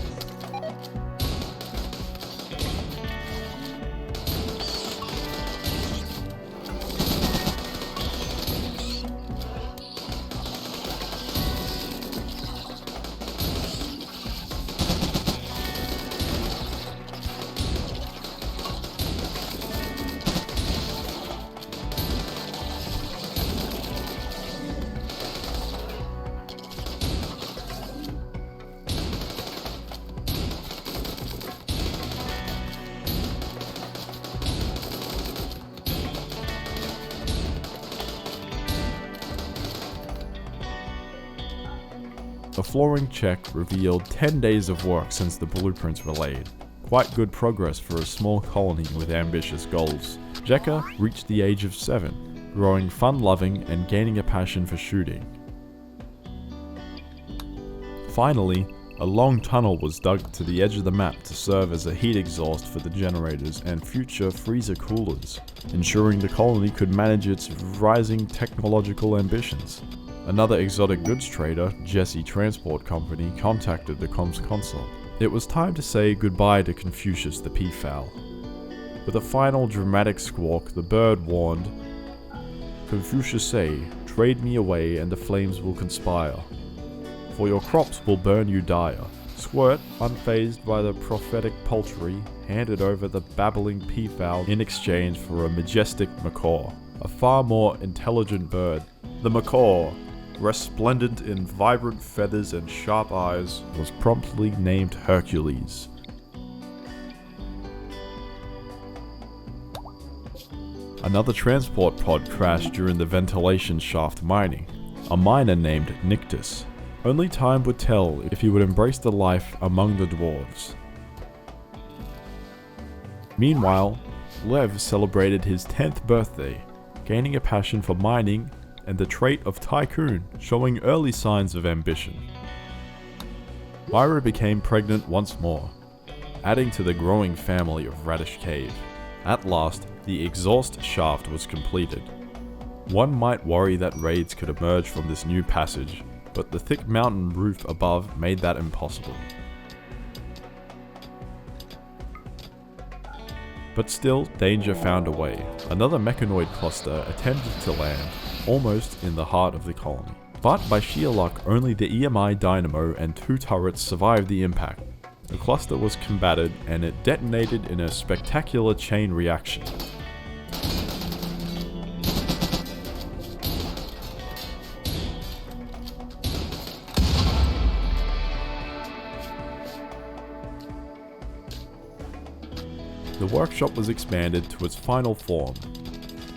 A flooring check revealed 10 days of work since the blueprints were laid. Quite good progress for a small colony with ambitious goals. Jekka reached the age of 7, growing fun-loving and gaining a passion for shooting. Finally, a long tunnel was dug to the edge of the map to serve as a heat exhaust for the generators and future freezer coolers, ensuring the colony could manage its rising technological ambitions. Another exotic goods trader, Jesse Transport Company, contacted the comms console. It was time to say goodbye to Confucius the peafowl. With a final dramatic squawk, the bird warned, "Confucius say, trade me away and the flames will conspire. For your crops will burn you dire." Squirt, unfazed by the prophetic poultry, handed over the babbling peafowl in exchange for a majestic macaw, a far more intelligent bird. The macaw, resplendent in vibrant feathers and sharp eyes, was promptly named Hercules. Another transport pod crashed during the ventilation shaft mining. A miner named Nictus. Only time would tell if he would embrace the life among the dwarves. Meanwhile, Lev celebrated his 10th birthday, gaining a passion for mining and the trait of tycoon, showing early signs of ambition. Myra became pregnant once more, adding to the growing family of Radish Cave. At last, the exhaust shaft was completed. One might worry that raids could emerge from this new passage, but the thick mountain roof above made that impossible. But still, danger found a way. Another mechanoid cluster attempted to land, almost in the heart of the colony. But by sheer luck, only the EMI dynamo and 2 turrets survived the impact. The cluster was combated and it detonated in a spectacular chain reaction. The workshop was expanded to its final form,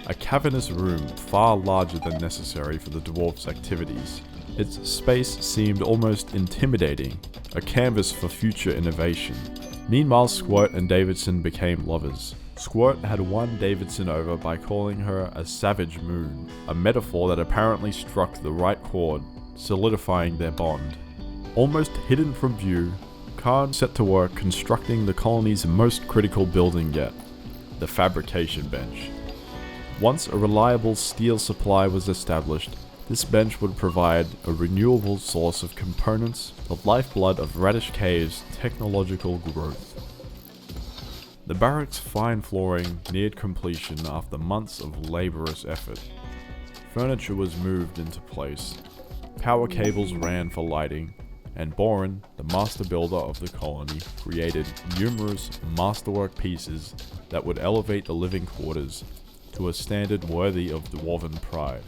a cavernous room far larger than necessary for the dwarves' activities. Its space seemed almost intimidating, a canvas for future innovation. Meanwhile, Squirt and Davidson became lovers. Squirt had won Davidson over by calling her a savage moon, a metaphor that apparently struck the right chord, solidifying their bond. Almost hidden from view, Khan set to work constructing the colony's most critical building yet, the fabrication bench. Once a reliable steel supply was established, this bench would provide a renewable source of components, the lifeblood of Radish Cave's technological growth. The barracks' fine flooring neared completion after months of laborious effort. Furniture was moved into place, power cables ran for lighting, and Boren, the master builder of the colony, created numerous masterwork pieces that would elevate the living quarters to a standard worthy of dwarven pride.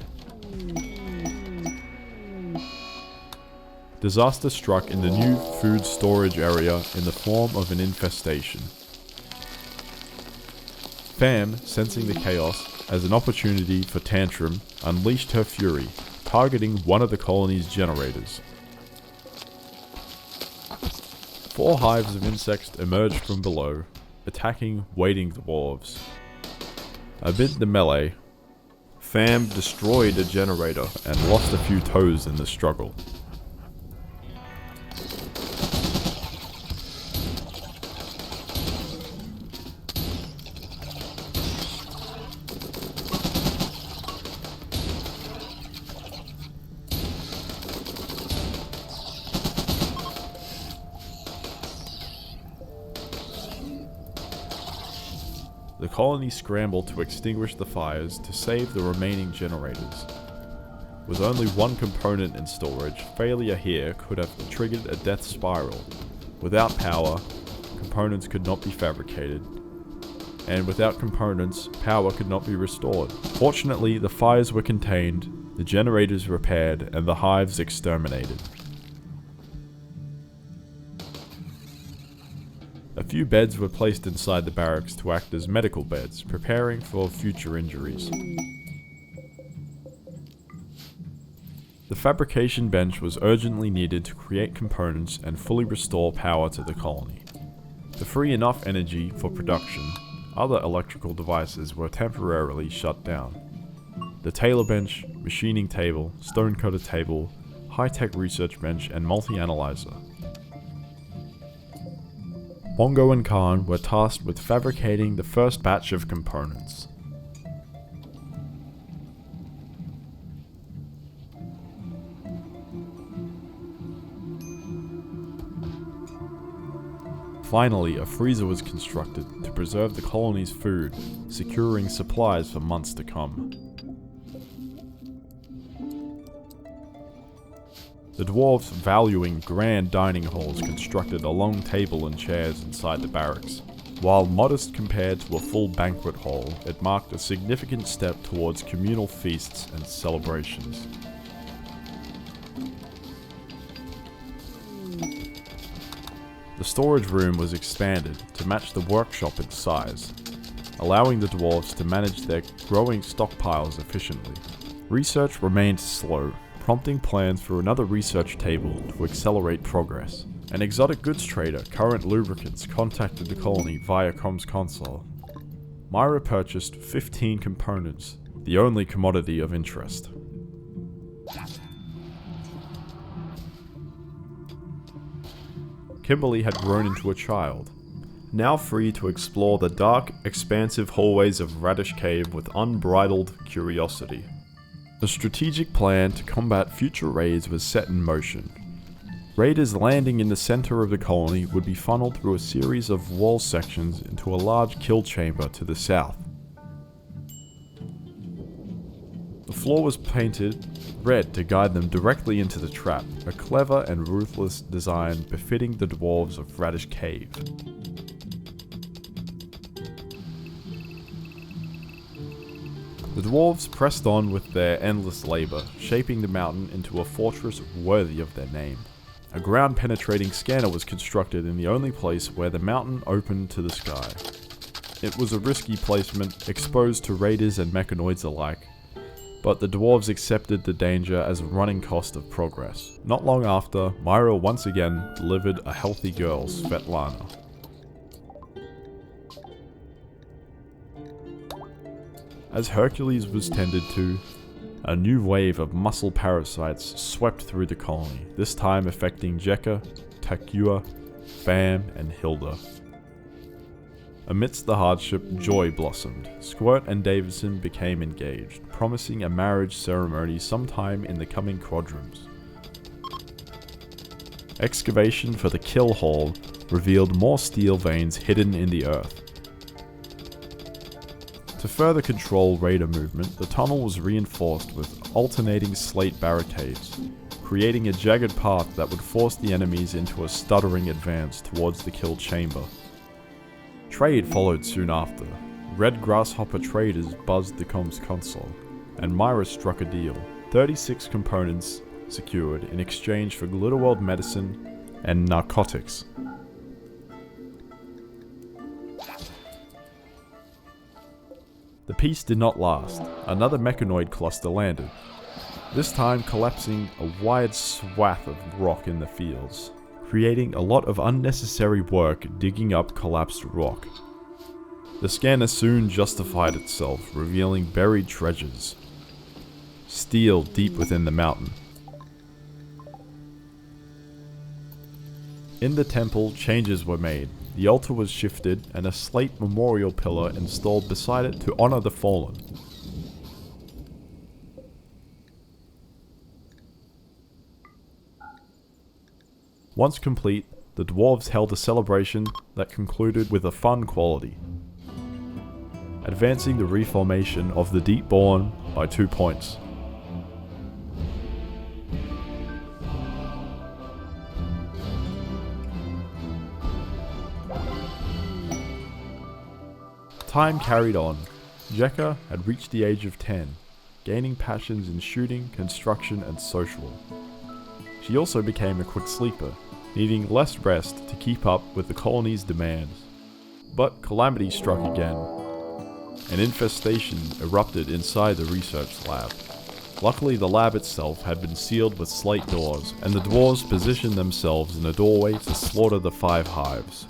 Disaster struck in the new food storage area in the form of an infestation. Fam, sensing the chaos as an opportunity for Tantrum, unleashed her fury, targeting one of the colony's generators. 4 hives of insects emerged from below, attacking waiting dwarves. Amid the melee, Fam destroyed a generator and lost a few toes in the struggle. The colony scrambled to extinguish the fires to save the remaining generators. With only one component in storage, failure here could have triggered a death spiral. Without power, components could not be fabricated, and without components, power could not be restored. Fortunately, the fires were contained, the generators repaired, and the hives exterminated. A few beds were placed inside the barracks to act as medical beds, preparing for future injuries. The fabrication bench was urgently needed to create components and fully restore power to the colony. To free enough energy for production, other electrical devices were temporarily shut down. The tailor bench, machining table, stonecutter table, high-tech research bench, and multi-analyzer. Bongo and Khan were tasked with fabricating the first batch of components. Finally, a freezer was constructed to preserve the colony's food, securing supplies for months to come. The dwarves, valuing grand dining halls, constructed a long table and chairs inside the barracks. While modest compared to a full banquet hall, it marked a significant step towards communal feasts and celebrations. The storage room was expanded to match the workshop in size, allowing the dwarves to manage their growing stockpiles efficiently. Research remained slow, prompting plans for another research table to accelerate progress. An exotic goods trader, Current Lubricants, contacted the colony via comms console. Myra purchased 15 components, the only commodity of interest. Kimberly had grown into a child, now free to explore the dark, expansive hallways of Radish Cave with unbridled curiosity. A strategic plan to combat future raids was set in motion. Raiders landing in the center of the colony would be funneled through a series of wall sections into a large kill chamber to the south. The floor was painted red to guide them directly into the trap, a clever and ruthless design befitting the dwarves of Radish Cave. The dwarves pressed on with their endless labor, shaping the mountain into a fortress worthy of their name. A ground-penetrating scanner was constructed in the only place where the mountain opened to the sky. It was a risky placement, exposed to raiders and mechanoids alike, but the dwarves accepted the danger as a running cost of progress. Not long after, Myra once again delivered a healthy girl, Svetlana. As Hercules was tended to, a new wave of muscle parasites swept through the colony, this time affecting Jekka, Takua, Fam, and Hilda. Amidst the hardship, joy blossomed. Squirt and Davidson became engaged, promising a marriage ceremony sometime in the coming quadrums. Excavation for the kill hall revealed more steel veins hidden in the earth. To further control raider movement, the tunnel was reinforced with alternating slate barricades, creating a jagged path that would force the enemies into a stuttering advance towards the kill chamber. Trade followed soon after. Red Grasshopper traders buzzed the comms console, and Myra struck a deal. 36 components secured in exchange for Glitterworld medicine and narcotics. The peace did not last. Another mechanoid cluster landed, this time collapsing a wide swath of rock in the fields, creating a lot of unnecessary work digging up collapsed rock. The scanner soon justified itself, revealing buried treasures. Steel deep within the mountain. In the temple, changes were made. The altar was shifted and a slate memorial pillar installed beside it to honor the fallen. Once complete, the dwarves held a celebration that concluded with a fun quality, advancing the reformation of the Deepborn by 2 points. Time carried on. Jekka had reached the age of 10, gaining passions in shooting, construction, and social. She also became a quick sleeper, needing less rest to keep up with the colony's demands. But calamity struck again. An infestation erupted inside the research lab. Luckily, the lab itself had been sealed with slate doors, and the dwarves positioned themselves in a doorway to slaughter the 5 hives.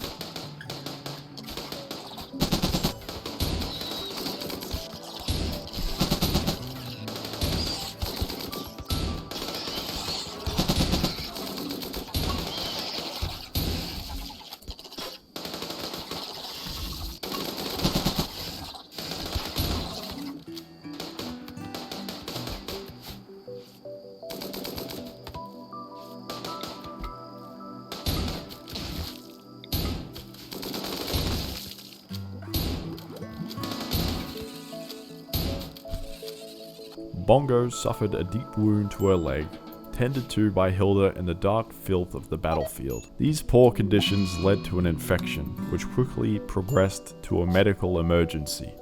Bongo suffered a deep wound to her leg, tended to by Hilda in the dark filth of the battlefield. These poor conditions led to an infection, which quickly progressed to a medical emergency.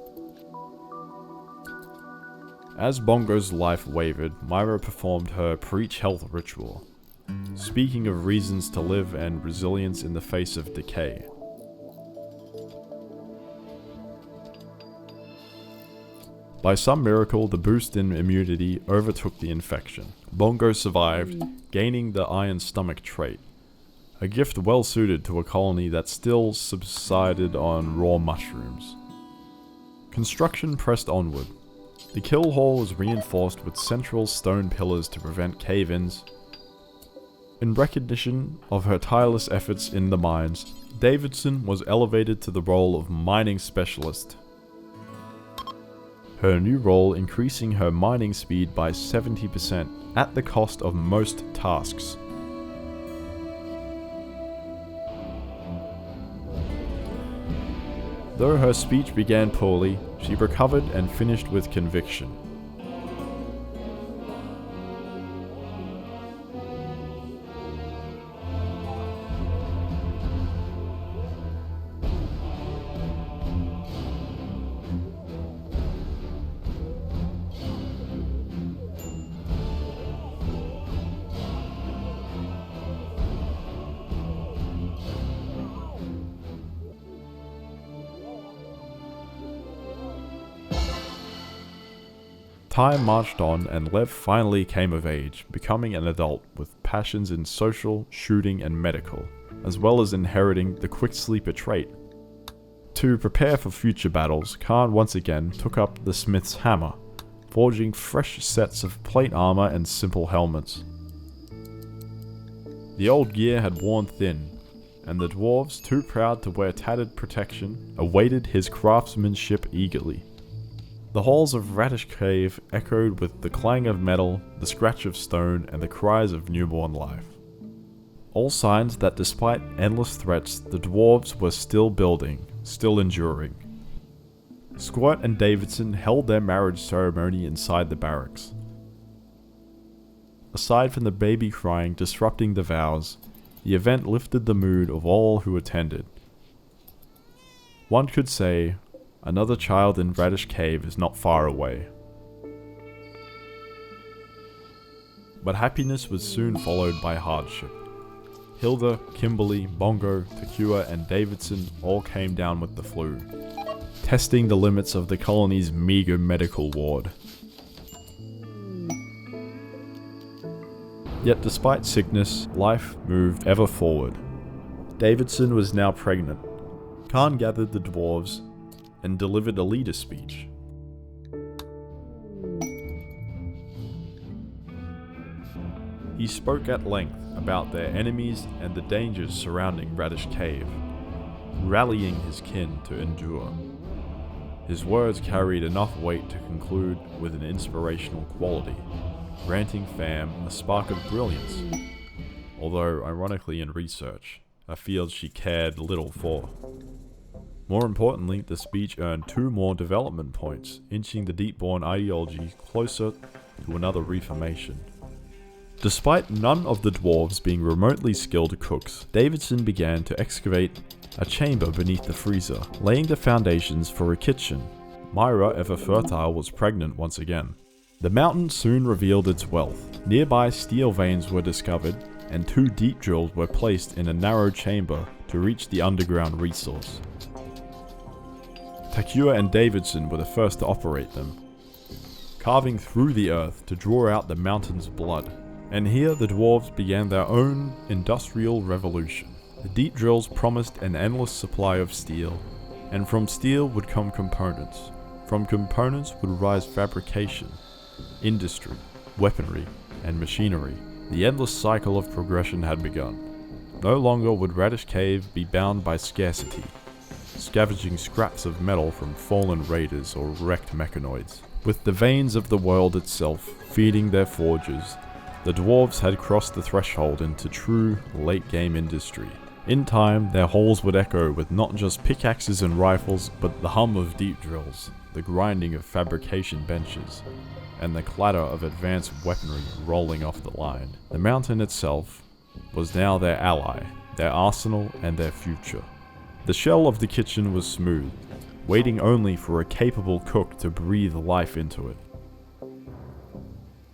As Bongo's life wavered, Myra performed her preach health ritual, speaking of reasons to live and resilience in the face of decay. By some miracle, the boost in immunity overtook the infection. Bongo survived, gaining the iron stomach trait, a gift well suited to a colony that still subsisted on raw mushrooms. Construction pressed onward. The kill hall was reinforced with central stone pillars to prevent cave-ins. In recognition of her tireless efforts in the mines, Davidson was elevated to the role of mining specialist. Her new role increasing her mining speed by 70% at the cost of most tasks. Though her speech began poorly, she recovered and finished with conviction. Time marched on and Lev finally came of age, becoming an adult with passions in social, shooting and medical, as well as inheriting the quick sleeper trait. To prepare for future battles, Khan once again took up the smith's hammer, forging fresh sets of plate armor and simple helmets. The old gear had worn thin, and the dwarves, too proud to wear tattered protection, awaited his craftsmanship eagerly. The halls of Radish Cave echoed with the clang of metal, the scratch of stone, and the cries of newborn life. All signs that despite endless threats, the dwarves were still building, still enduring. Squirt and Davidson held their marriage ceremony inside the barracks. Aside from the baby crying disrupting the vows, the event lifted the mood of all who attended. One could say, another child in Radish Cave is not far away. But happiness was soon followed by hardship. Hilda, Kimberly, Bongo, Takua and Davidson all came down with the flu, testing the limits of the colony's meager medical ward. Yet despite sickness, life moved ever forward. Davidson was now pregnant. Khan gathered the dwarves and delivered a leader speech. He spoke at length about their enemies and the dangers surrounding Radish Cave, rallying his kin to endure. His words carried enough weight to conclude with an inspirational quality, granting Fam a spark of brilliance, although ironically in research, a field she cared little for. More importantly, the speech earned 2 more development points, inching the deep-born ideology closer to another reformation. Despite none of the dwarves being remotely skilled cooks, Davidson began to excavate a chamber beneath the freezer, laying the foundations for a kitchen. Myra, ever fertile, was pregnant once again. The mountain soon revealed its wealth. Nearby steel veins were discovered, and 2 deep drills were placed in a narrow chamber to reach the underground resource. Takua and Davidson were the first to operate them, carving through the earth to draw out the mountain's blood. And here the dwarves began their own industrial revolution. The deep drills promised an endless supply of steel, and from steel would come components. From components would rise fabrication, industry, weaponry, and machinery. The endless cycle of progression had begun. No longer would Radish Cave be bound by scarcity, scavenging scraps of metal from fallen raiders or wrecked mechanoids. With the veins of the world itself feeding their forges, the dwarves had crossed the threshold into true late-game industry. In time, their halls would echo with not just pickaxes and rifles, but the hum of deep drills, the grinding of fabrication benches, and the clatter of advanced weaponry rolling off the line. The mountain itself was now their ally, their arsenal, and their future. The shell of the kitchen was smooth, waiting only for a capable cook to breathe life into it.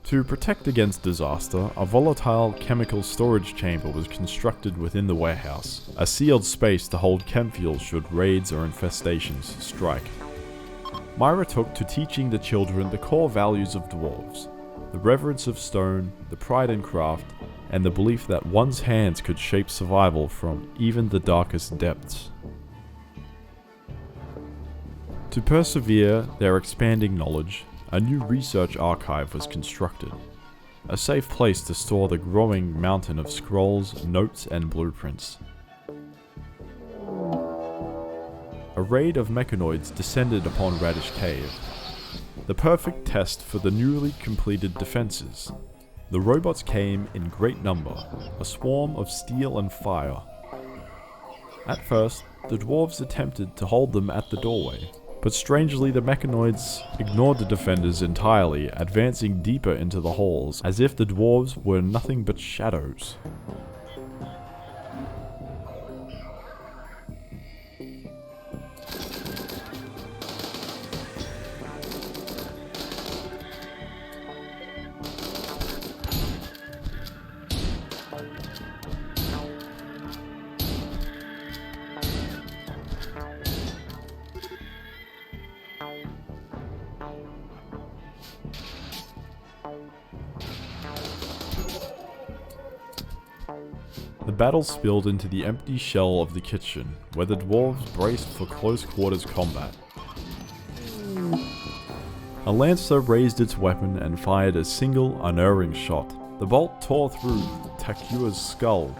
To protect against disaster, a volatile chemical storage chamber was constructed within the warehouse, a sealed space to hold chem fuel should raids or infestations strike. Myra took to teaching the children the core values of dwarves, the reverence of stone, the pride in craft, and the belief that one's hands could shape survival from even the darkest depths. To persevere their expanding knowledge, a new research archive was constructed, a safe place to store the growing mountain of scrolls, notes, and blueprints. A raid of mechanoids descended upon Radish Cave, the perfect test for the newly completed defenses. The robots came in great number, a swarm of steel and fire. At first, the dwarves attempted to hold them at the doorway, but strangely the mechanoids ignored the defenders entirely, advancing deeper into the halls, as if the dwarves were nothing but shadows. The battle spilled into the empty shell of the kitchen, where the dwarves braced for close quarters combat. A lancer raised its weapon and fired a single, unerring shot. The bolt tore through Takua's skull,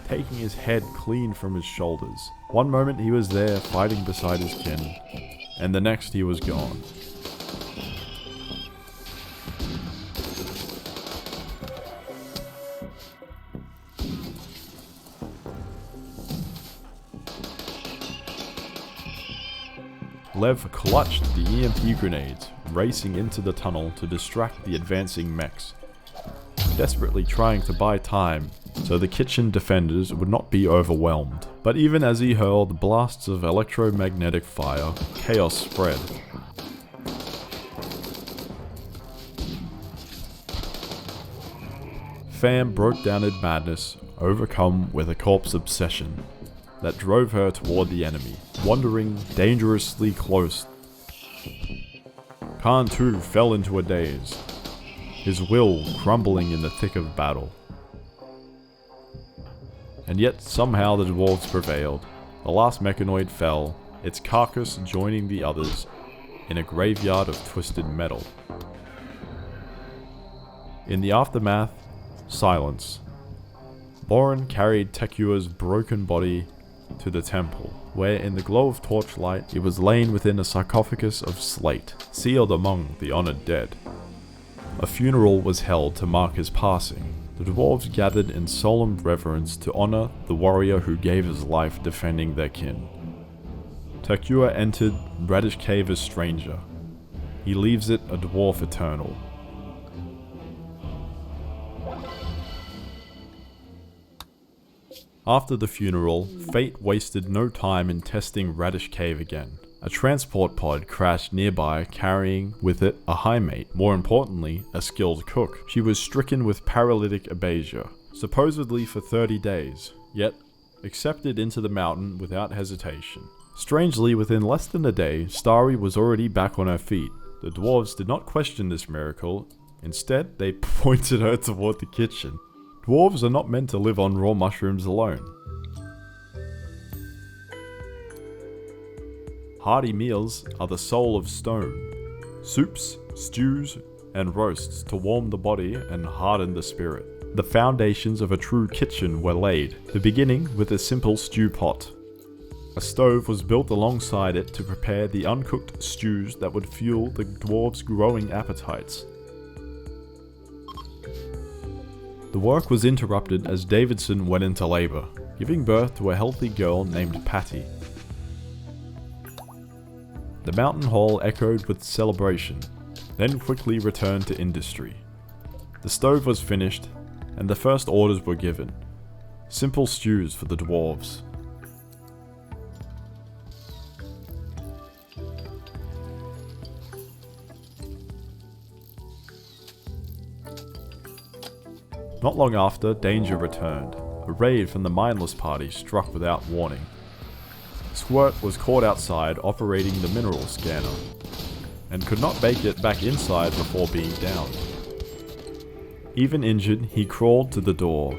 taking his head clean from his shoulders. One moment he was there, fighting beside his kin, and the next he was gone. Lev clutched the EMP grenades, racing into the tunnel to distract the advancing mechs, desperately trying to buy time so the kitchen defenders would not be overwhelmed. But even as he hurled blasts of electromagnetic fire, chaos spread. Fam broke down in madness, overcome with a corpse obsession that drove her toward the enemy, wandering dangerously close. Khan too fell into a daze, his will crumbling in the thick of battle. And yet somehow the dwarves prevailed. The last mechanoid fell, its carcass joining the others in a graveyard of twisted metal. In the aftermath, silence. Boren carried Tekua's broken body to the temple, where in the glow of torchlight it was lain within a sarcophagus of slate, sealed among the honored dead. A funeral was held to mark his passing. The dwarves gathered in solemn reverence to honor the warrior who gave his life defending their kin. Tekua entered Radish Cave a stranger. He leaves it a dwarf eternal. After the funeral, fate wasted no time in testing Radish Cave again. A transport pod crashed nearby, carrying with it a high mate, more importantly, a skilled cook. She was stricken with paralytic abasia, supposedly for 30 days, yet accepted into the mountain without hesitation. Strangely, within less than a day, Starry was already back on her feet. The dwarves did not question this miracle. Instead, they pointed her toward the kitchen. Dwarves are not meant to live on raw mushrooms alone. Hearty meals are the soul of stone. Soups, stews, and roasts to warm the body and harden the spirit. The foundations of a true kitchen were laid, the beginning with a simple stew pot. A stove was built alongside it to prepare the uncooked stews that would fuel the dwarves' growing appetites. The work was interrupted as Davidson went into labor, giving birth to a healthy girl named Patty. The mountain hall echoed with celebration, then quickly returned to industry. The stove was finished, and the first orders were given. Simple stews for the dwarves. Not long after, danger returned. A raid from the mindless party struck without warning. Squirt was caught outside operating the mineral scanner, and could not make it back inside before being downed. Even injured, he crawled to the door,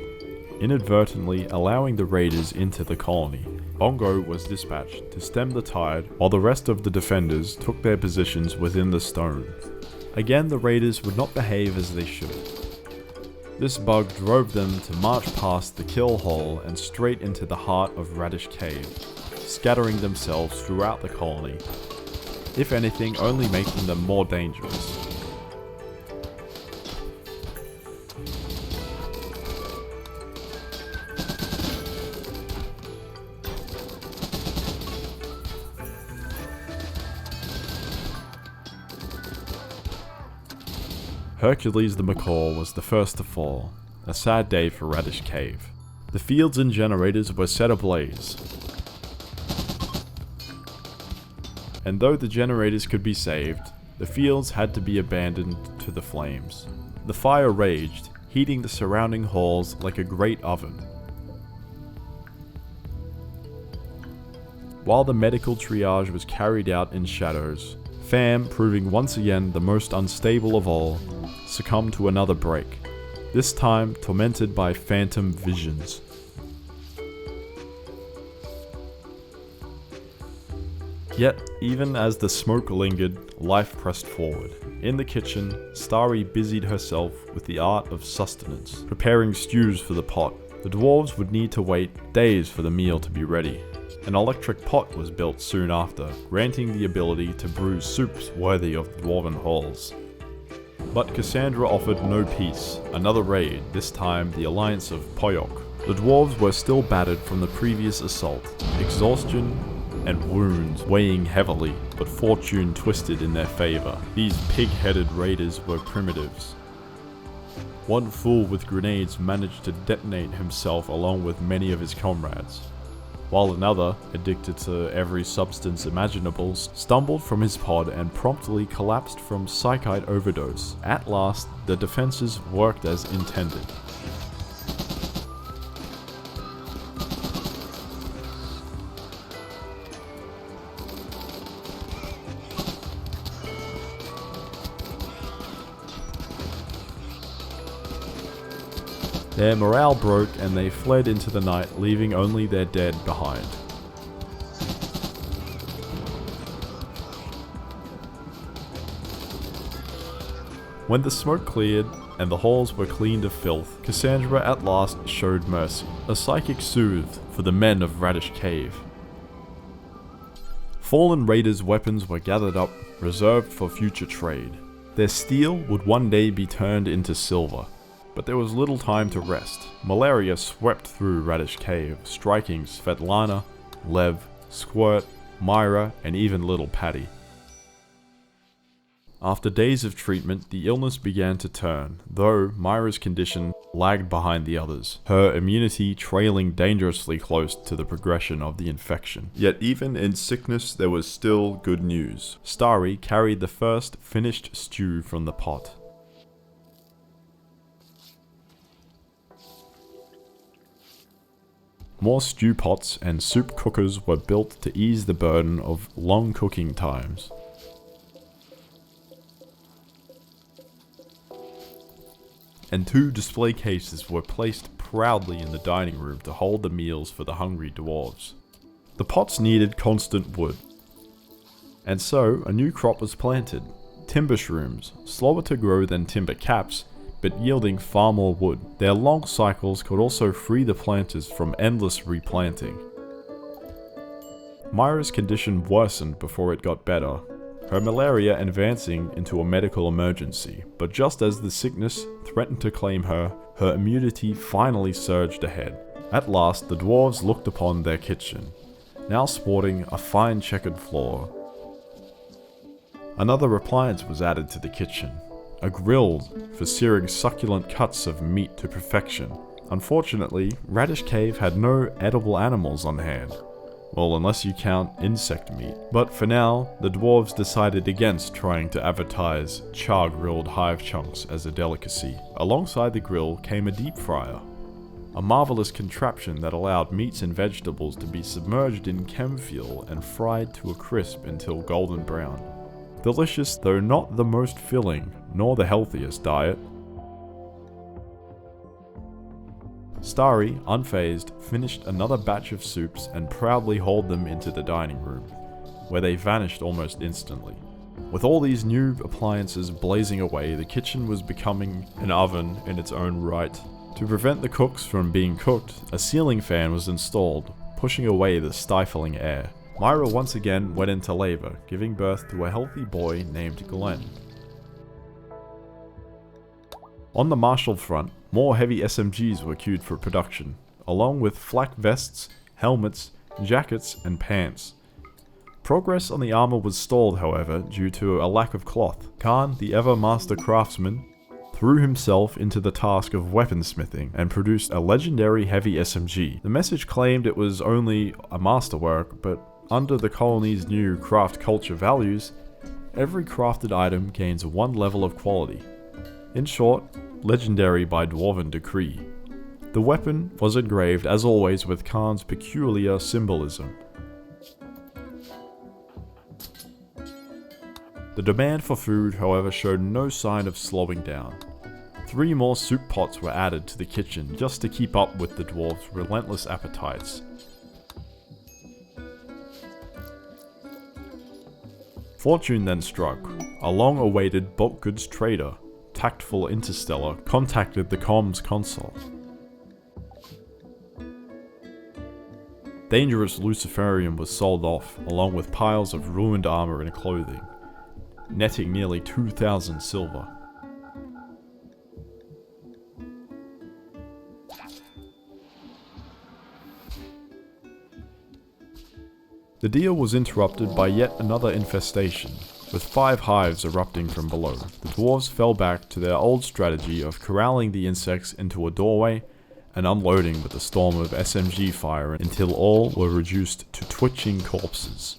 inadvertently allowing the raiders into the colony. Bongo was dispatched to stem the tide, while the rest of the defenders took their positions within the stone. Again, the raiders would not behave as they should. This bug drove them to march past the kill hole and straight into the heart of Radish Cave, scattering themselves throughout the colony, if anything only making them more dangerous. Hercules the Macaw was the first to fall, a sad day for Radish Cave. The fields and generators were set ablaze, and though the generators could be saved, the fields had to be abandoned to the flames. The fire raged, heating the surrounding halls like a great oven. While the medical triage was carried out in shadows, Fam, proving once again the most unstable of all, succumbed to another break, this time tormented by phantom visions. Yet, even as the smoke lingered, life pressed forward. In the kitchen, Starry busied herself with the art of sustenance, preparing stews for the pot. The dwarves would need to wait days for the meal to be ready. An electric pot was built soon after, granting the ability to brew soups worthy of dwarven halls. But Cassandra offered no peace. Another raid, this time the alliance of Poyok. The dwarves were still battered from the previous assault, exhaustion and wounds weighing heavily, but fortune twisted in their favor. These pig-headed raiders were primitives. One fool with grenades managed to detonate himself along with many of his comrades, while another, addicted to every substance imaginable, stumbled from his pod and promptly collapsed from psychite overdose. At last, the defenses worked as intended. Their morale broke and they fled into the night, leaving only their dead behind. When the smoke cleared and the halls were cleaned of filth, Cassandra at last showed mercy, a psychic soothe for the men of Radish Cave. Fallen raiders' weapons were gathered up, reserved for future trade. Their steel would one day be turned into silver. But there was little time to rest. Malaria swept through Radish Cave, striking Svetlana, Lev, Squirt, Myra, and even little Patty. After days of treatment, the illness began to turn, though Myra's condition lagged behind the others, her immunity trailing dangerously close to the progression of the infection. Yet even in sickness, there was still good news. Starry carried the first finished stew from the pot. More stew pots and soup cookers were built to ease the burden of long cooking times. And 2 display cases were placed proudly in the dining room to hold the meals for the hungry dwarves. The pots needed constant wood, and so a new crop was planted. Timber shrooms, slower to grow than timber caps, but yielding far more wood. Their long cycles could also free the planters from endless replanting. Myra's condition worsened before it got better, her malaria advancing into a medical emergency, but just as the sickness threatened to claim her, her immunity finally surged ahead. At last, the dwarves looked upon their kitchen, now sporting a fine checkered floor. Another appliance was added to the kitchen, a grill for searing succulent cuts of meat to perfection. Unfortunately, Radish Cave had no edible animals on hand. Well, unless you count insect meat. But for now, the dwarves decided against trying to advertise char-grilled hive chunks as a delicacy. Alongside the grill came a deep fryer, a marvelous contraption that allowed meats and vegetables to be submerged in chem fuel and fried to a crisp until golden brown. Delicious, though not the most filling, nor the healthiest diet. Starry, unfazed, finished another batch of soups and proudly hauled them into the dining room, where they vanished almost instantly. With all these new appliances blazing away, the kitchen was becoming an oven in its own right. To prevent the cooks from being cooked, a ceiling fan was installed, pushing away the stifling air. Myra once again went into labor, giving birth to a healthy boy named Glenn. On the martial front, more heavy SMGs were queued for production, along with flak vests, helmets, jackets, and pants. Progress on the armor was stalled, however, due to a lack of cloth. Khan, the ever-master craftsman, threw himself into the task of weaponsmithing and produced a legendary heavy SMG. The message claimed it was only a masterwork, but under the colony's new craft culture values, every crafted item gains 1 level of quality. In short, legendary by dwarven decree. The weapon was engraved as always with Khan's peculiar symbolism. The demand for food, however, showed no sign of slowing down. 3 more soup pots were added to the kitchen just to keep up with the dwarves' relentless appetites. Fortune then struck. A long-awaited bulk goods trader, Tactful Interstellar, contacted the comms console. Dangerous Luciferium was sold off, along with piles of ruined armor and clothing, netting nearly 2,000 silver. The deal was interrupted by yet another infestation. With 5 hives erupting from below, the dwarves fell back to their old strategy of corralling the insects into a doorway and unloading with a storm of SMG fire until all were reduced to twitching corpses.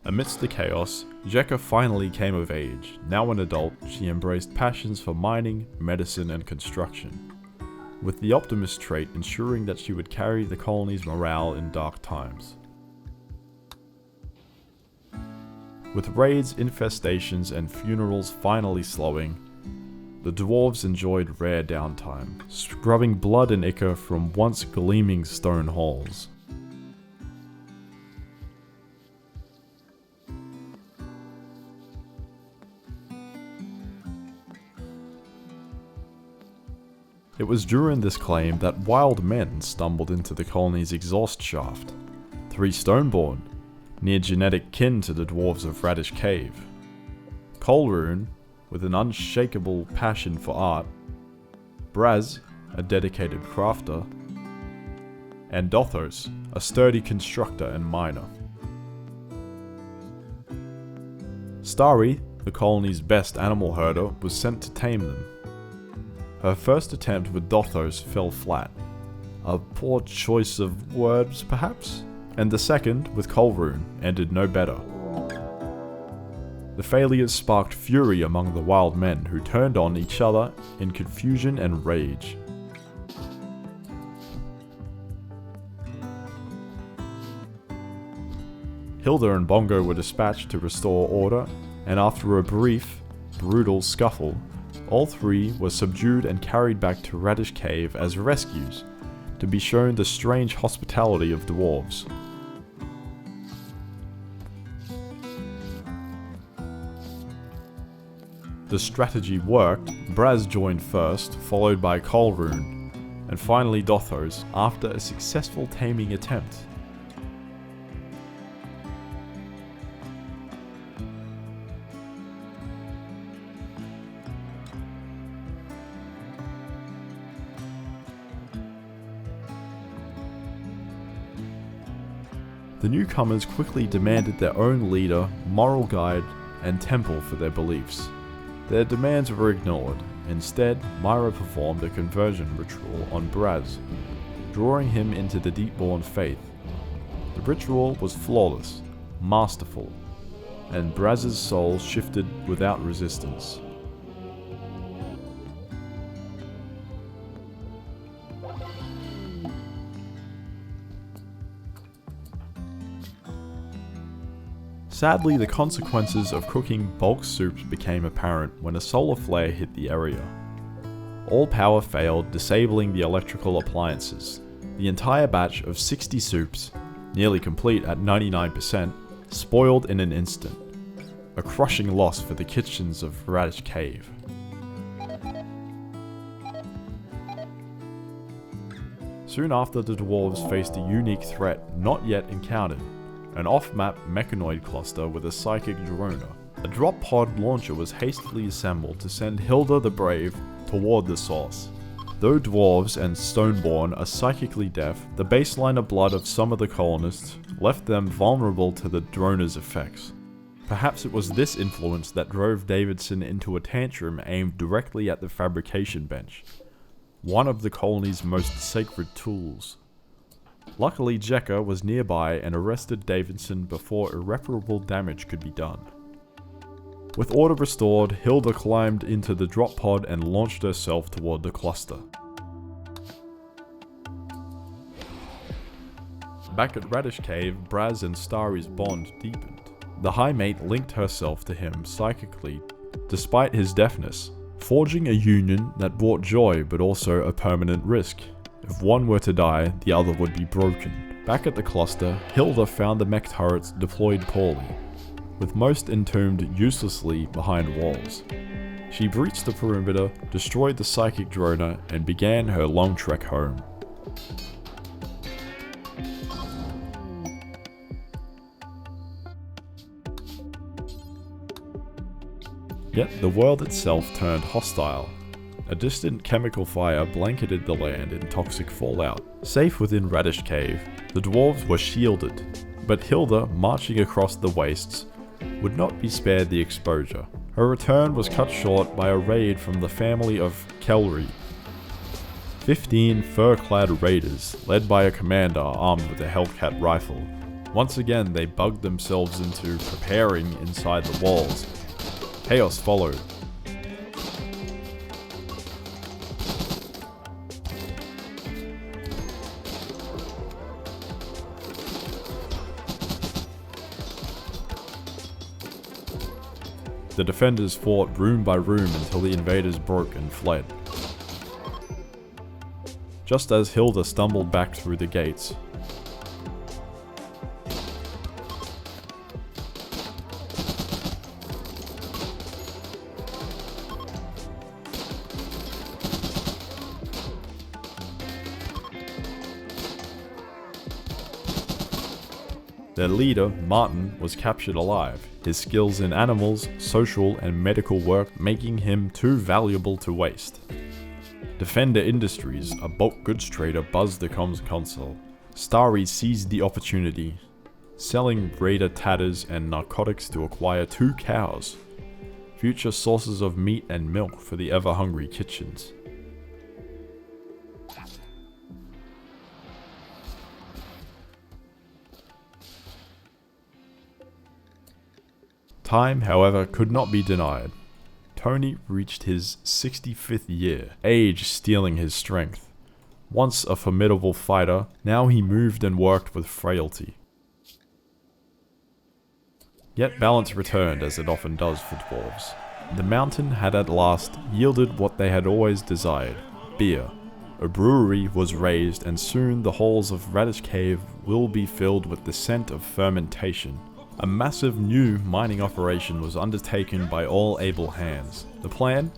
Amidst the chaos, Jekka finally came of age. Now an adult, she embraced passions for mining, medicine, and construction, with the optimist trait ensuring that she would carry the colony's morale in dark times. With raids, infestations, and funerals finally slowing, the dwarves enjoyed rare downtime, scrubbing blood and ichor from once gleaming stone halls. It was during this claim that wild men stumbled into the colony's exhaust shaft. 3 Stoneborn, near genetic kin to the dwarves of Radish Cave. Colrune, with an unshakable passion for art. Braz, a dedicated crafter. And Dothos, a sturdy constructor and miner. Starry, the colony's best animal herder, was sent to tame them. Her first attempt with Dothos fell flat. A poor choice of words, perhaps? And the second, with Colrune, ended no better. The failures sparked fury among the wild men, who turned on each other in confusion and rage. Hilda and Bongo were dispatched to restore order, and after a brief, brutal scuffle, all 3 were subdued and carried back to Radish Cave as rescues, to be shown the strange hospitality of dwarves. The strategy worked. Braz joined first, followed by Colrune, and finally Dothos, after a successful taming attempt. The newcomers quickly demanded their own leader, moral guide, and temple for their beliefs. Their demands were ignored. Instead, Myra performed a conversion ritual on Braz, drawing him into the Deepborn faith. The ritual was flawless, masterful, and Braz's soul shifted without resistance. Sadly, the consequences of cooking bulk soups became apparent when a solar flare hit the area. All power failed, disabling the electrical appliances. The entire batch of 60 soups, nearly complete at 99%, spoiled in an instant. A crushing loss for the kitchens of Radish Cave. Soon after, the dwarves faced a unique threat not yet encountered. An off-map mechanoid cluster with a psychic droner. A drop pod launcher was hastily assembled to send Hilda the Brave toward the source. Though dwarves and Stoneborn are psychically deaf, the baseline blood of some of the colonists left them vulnerable to the droner's effects. Perhaps it was this influence that drove Davidson into a tantrum aimed directly at the fabrication bench, one of the colony's most sacred tools. Luckily, Jekka was nearby and arrested Davidson before irreparable damage could be done. With order restored, Hilda climbed into the drop pod and launched herself toward the cluster. Back at Radish Cave, Braz and Starry's bond deepened. The High Mate linked herself to him psychically, despite his deafness, forging a union that brought joy but also a permanent risk. If one were to die, the other would be broken. Back at the cluster, Hilda found the mech turrets deployed poorly, with most entombed uselessly behind walls. She breached the perimeter, destroyed the psychic droner, and began her long trek home. Yet the world itself turned hostile. A distant chemical fire blanketed the land in toxic fallout. Safe within Radish Cave, the dwarves were shielded, but Hilda, marching across the wastes, would not be spared the exposure. Her return was cut short by a raid from the family of Kelry. 15 fur-clad raiders, led by a commander armed with a Hellcat rifle. Once again, they bugged themselves into preparing inside the walls. Chaos followed. The defenders fought room by room until the invaders broke and fled. Just as Hilda stumbled back through the gates, their leader, Martin, was captured alive, his skills in animals, social, and medical work making him too valuable to waste. Defender Industries, a bulk goods trader, buzzed the comms console. Starry seized the opportunity, selling raider tatters and narcotics to acquire 2 cows, future sources of meat and milk for the ever-hungry kitchens. Time, however, could not be denied. Tony reached his 65th year, age stealing his strength. Once a formidable fighter, now he moved and worked with frailty. Yet balance returned, as it often does for dwarves. The mountain had at last yielded what they had always desired: beer. A brewery was raised, and soon the halls of Radish Cave will be filled with the scent of fermentation. A massive new mining operation was undertaken by all able hands. The plan?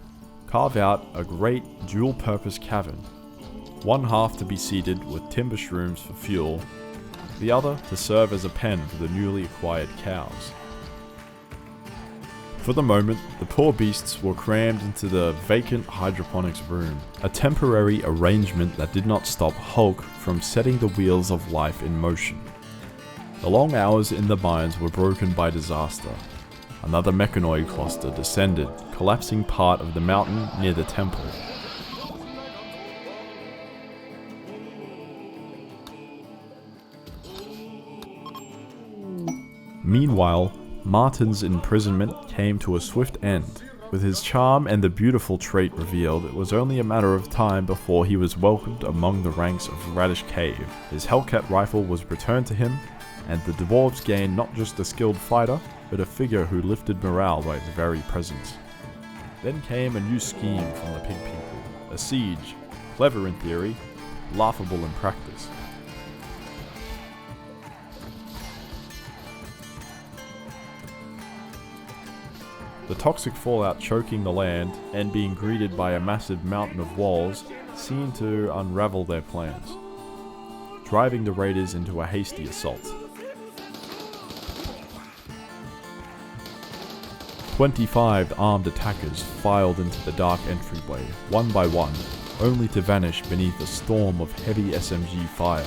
Carve out a great dual-purpose cavern. One half to be seated with timber shrooms for fuel, the other to serve as a pen for the newly acquired cows. For the moment, the poor beasts were crammed into the vacant hydroponics room, a temporary arrangement that did not stop Hulk from setting the wheels of life in motion. The long hours in the mines were broken by disaster. Another mechanoid cluster descended, collapsing part of the mountain near the temple. Meanwhile, Martin's imprisonment came to a swift end. With his charm and the beautiful trait revealed, it was only a matter of time before he was welcomed among the ranks of Radish Cave. His Hellcat rifle was returned to him, and the dwarves gained not just a skilled fighter, but a figure who lifted morale by his very presence. Then came a new scheme from the Pig People. A siege, clever in theory, laughable in practice. The toxic fallout choking the land, and being greeted by a massive mountain of walls, seemed to unravel their plans, driving the raiders into a hasty assault. 25 armed attackers filed into the dark entryway, one by one, only to vanish beneath a storm of heavy SMG fire.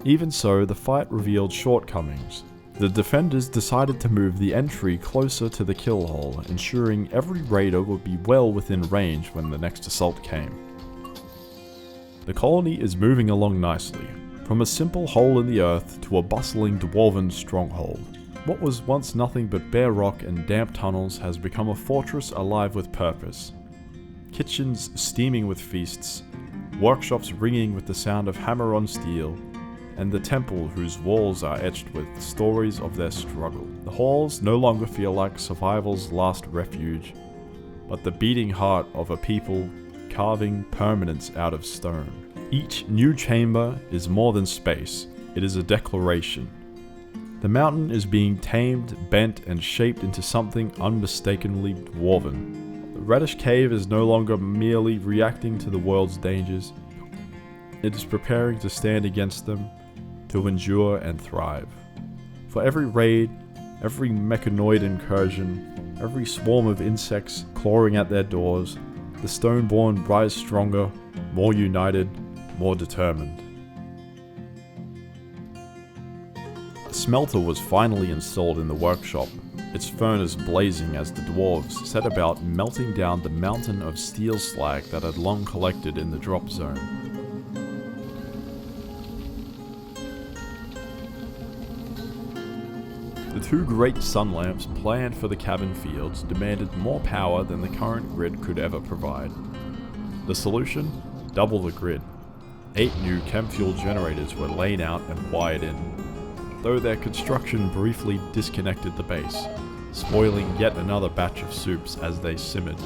Even so, the fight revealed shortcomings. The defenders decided to move the entry closer to the kill hole, ensuring every raider would be well within range when the next assault came. The colony is moving along nicely, from a simple hole in the earth to a bustling dwarven stronghold. What was once nothing but bare rock and damp tunnels has become a fortress alive with purpose. Kitchens steaming with feasts, workshops ringing with the sound of hammer on steel, and the temple whose walls are etched with stories of their struggle. The halls no longer feel like survival's last refuge, but the beating heart of a people carving permanence out of stone. Each new chamber is more than space, it is a declaration. The mountain is being tamed, bent, and shaped into something unmistakably dwarven. The Reddish Cave is no longer merely reacting to the world's dangers, it is preparing to stand against them, to endure and thrive. For every raid, every mechanoid incursion, every swarm of insects clawing at their doors, the Stoneborn rise stronger, more united, more determined. A smelter was finally installed in the workshop, its furnace blazing as the dwarves set about melting down the mountain of steel slag that had long collected in the drop zone. The two great sun lamps planned for the cabin fields demanded more power than the current grid could ever provide. The solution? Double the grid. 8 new chem fuel generators were laid out and wired in, though their construction briefly disconnected the base, spoiling yet another batch of soups as they simmered.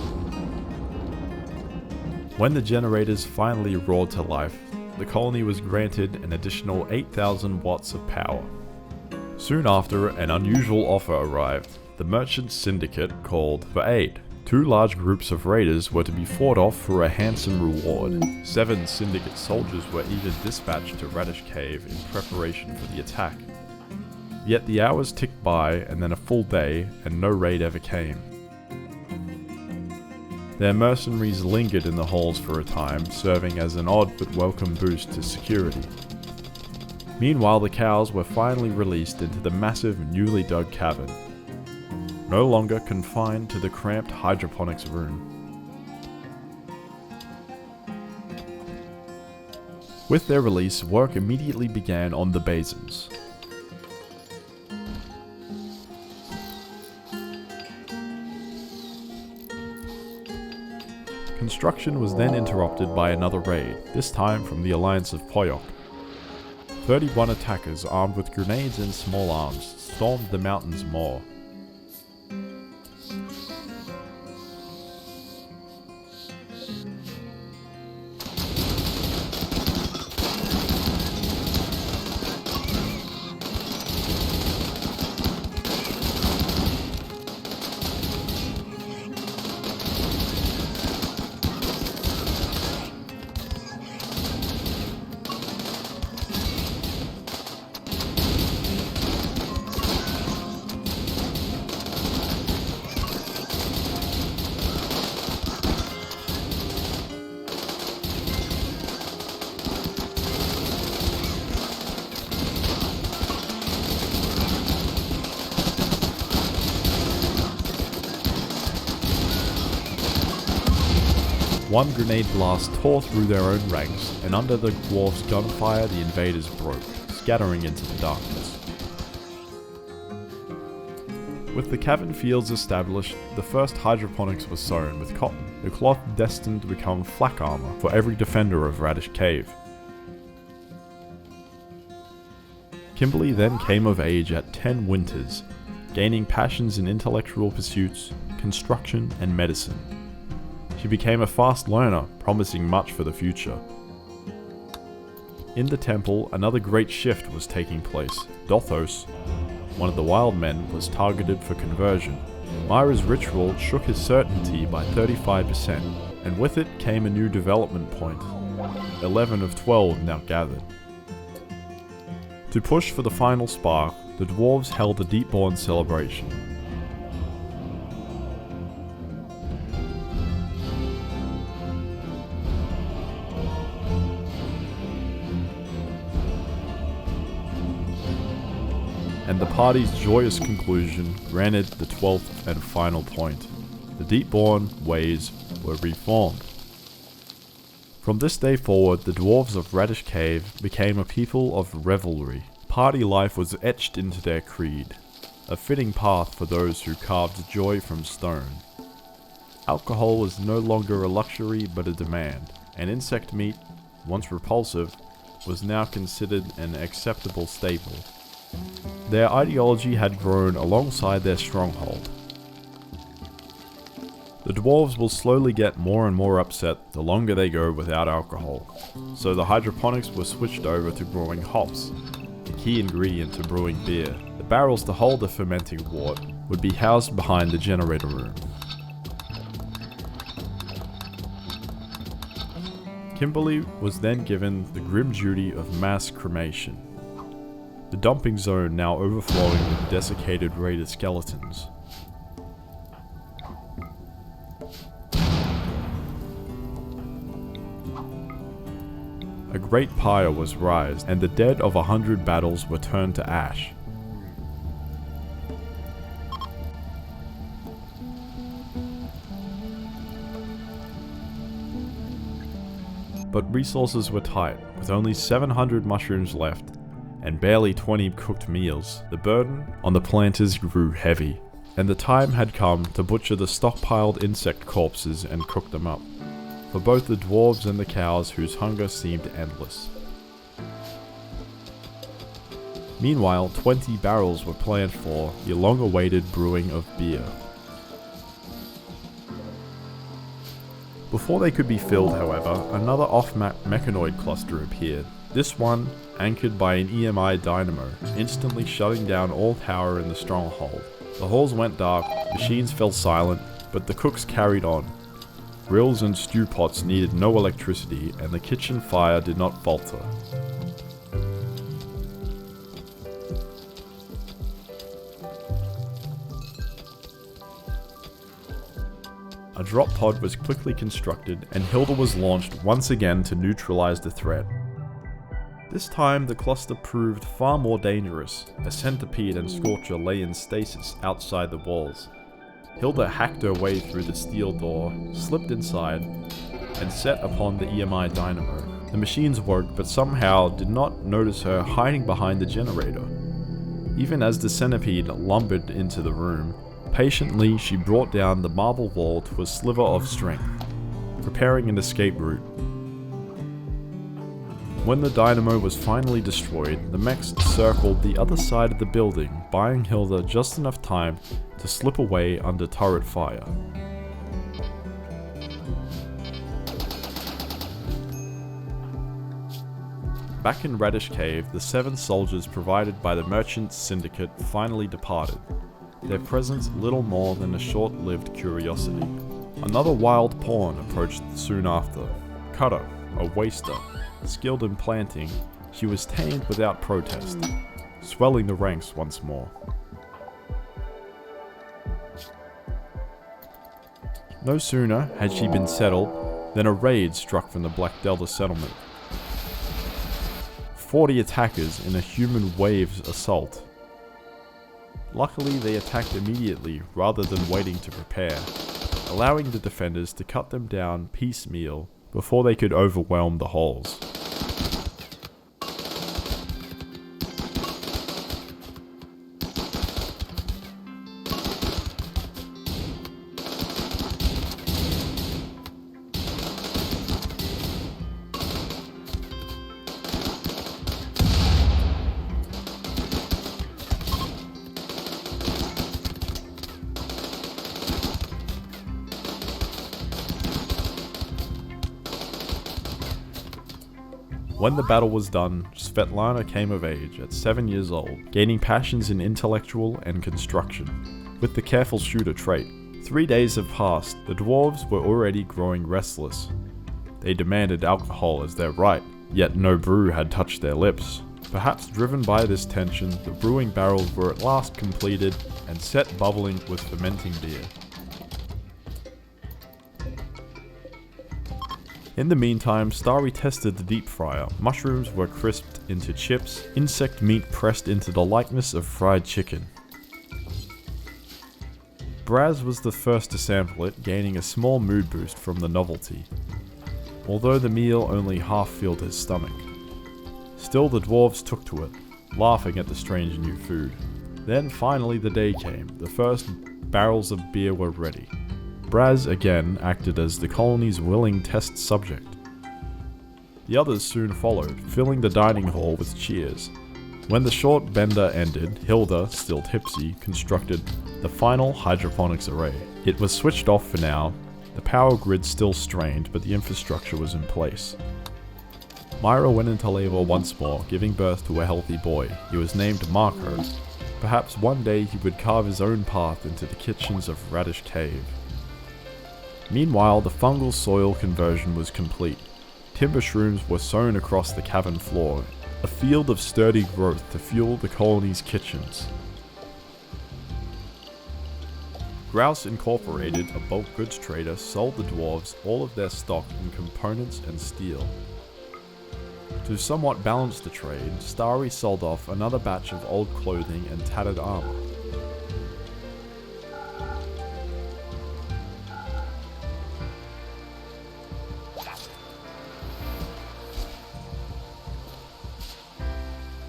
When the generators finally roared to life, the colony was granted an additional 8,000 watts of power. Soon after, an unusual offer arrived. The merchant syndicate called for aid. 2 large groups of raiders were to be fought off for a handsome reward. 7 syndicate soldiers were even dispatched to Reddish Cave in preparation for the attack. Yet the hours ticked by, and then a full day, and no raid ever came. Their mercenaries lingered in the halls for a time, serving as an odd but welcome boost to security. Meanwhile, the cows were finally released into the massive, newly dug cavern, no longer confined to the cramped hydroponics room. With their release, work immediately began on the basins. Construction was then interrupted by another raid, this time from the Alliance of Poyok. 31 attackers armed with grenades and small arms stormed the mountain's maw. One grenade blast tore through their own ranks, and under the dwarves' gunfire the invaders broke, scattering into the darkness. With the cavern fields established, the first hydroponics was sown with cotton, the cloth destined to become flak armor for every defender of Radish Cave. Kimberly then came of age at 10 winters, gaining passions in intellectual pursuits, construction, and medicine. She became a fast learner, promising much for the future. In the temple, another great shift was taking place. Dothos, one of the wild men, was targeted for conversion. Myra's ritual shook his certainty by 35%, and with it came a new development point. 11 of 12 now gathered. To push for the final spark, the dwarves held a Deepborn celebration. and the party's joyous conclusion granted the 12th and final point. The Deep-born ways were reformed. From this day forward, the dwarves of Radish Cave became a people of revelry. Party life was etched into their creed, a fitting path for those who carved joy from stone. Alcohol was no longer a luxury but a demand, and insect meat, once repulsive, was now considered an acceptable staple. Their ideology had grown alongside their stronghold. The dwarves will slowly get more and more upset the longer they go without alcohol, so the hydroponics were switched over to growing hops, the key ingredient to brewing beer. The barrels to hold the fermenting wort would be housed behind the generator room. Kimberly was then given the grim duty of mass cremation, the dumping zone now overflowing with desiccated raider skeletons. A great pyre was raised, and the dead of 100 battles were turned to ash. But resources were tight, with only 700 mushrooms left, and barely 20 cooked meals. The burden on the planters grew heavy, and the time had come to butcher the stockpiled insect corpses and cook them up, for both the dwarves and the cows whose hunger seemed endless. Meanwhile, 20 barrels were planned for the long-awaited brewing of beer. Before they could be filled, however, another off-map mechanoid cluster appeared, this one anchored by an EMI dynamo, instantly shutting down all power in the stronghold. The halls went dark, machines fell silent, but the cooks carried on. Grills and stew pots needed no electricity, and the kitchen fire did not falter. A drop pod was quickly constructed, and Hilda was launched once again to neutralize the threat. This time, the cluster proved far more dangerous. A centipede and scorcher lay in stasis outside the walls. Hilda hacked her way through the steel door, slipped inside, and set upon the EMI dynamo. The machines woke, but somehow did not notice her hiding behind the generator. Even as the centipede lumbered into the room, patiently she brought down the marble wall to a sliver of strength, preparing an escape route. When the dynamo was finally destroyed, the mechs circled the other side of the building, buying Hilda just enough time to slip away under turret fire. Back in Radish Cave, the 7 soldiers provided by the Merchant Syndicate finally departed, their presence little more than a short-lived curiosity. Another wild pawn approached soon after. Cutter, a waster, skilled in planting, she was tamed without protest, swelling the ranks once more. No sooner had she been settled than a raid struck from the Black Delta settlement. 40 attackers in a human waves assault. Luckily, they attacked immediately rather than waiting to prepare, allowing the defenders to cut them down piecemeal before they could overwhelm the halls. When the battle was done, Svetlana came of age at 7 years old, gaining passions in intellectual and construction, with the careful shooter trait. 3 days have passed, the dwarves were already growing restless. They demanded alcohol as their right, yet no brew had touched their lips. Perhaps driven by this tension, the brewing barrels were at last completed and set bubbling with fermenting beer. In the meantime, Starry tested the deep fryer. Mushrooms were crisped into chips, insect meat pressed into the likeness of fried chicken. Braz was the first to sample it, gaining a small mood boost from the novelty, although the meal only half filled his stomach. Still, the dwarves took to it, laughing at the strange new food. Then finally the day came. The first barrels of beer were ready. Braz again acted as the colony's willing test subject. The others soon followed, filling the dining hall with cheers. When the short bender ended, Hilda, still tipsy, constructed the final hydroponics array. It was switched off for now, the power grid still strained, but the infrastructure was in place. Myra went into labor once more, giving birth to a healthy boy. He was named Marco. Perhaps one day he would carve his own path into the kitchens of Radish Cave. Meanwhile, the fungal soil conversion was complete. Timber shrooms were sown across the cavern floor, a field of sturdy growth to fuel the colony's kitchens. Grouse Incorporated, a bulk goods trader, sold the dwarves all of their stock in components and steel. To somewhat balance the trade, Starry sold off another batch of old clothing and tattered armor.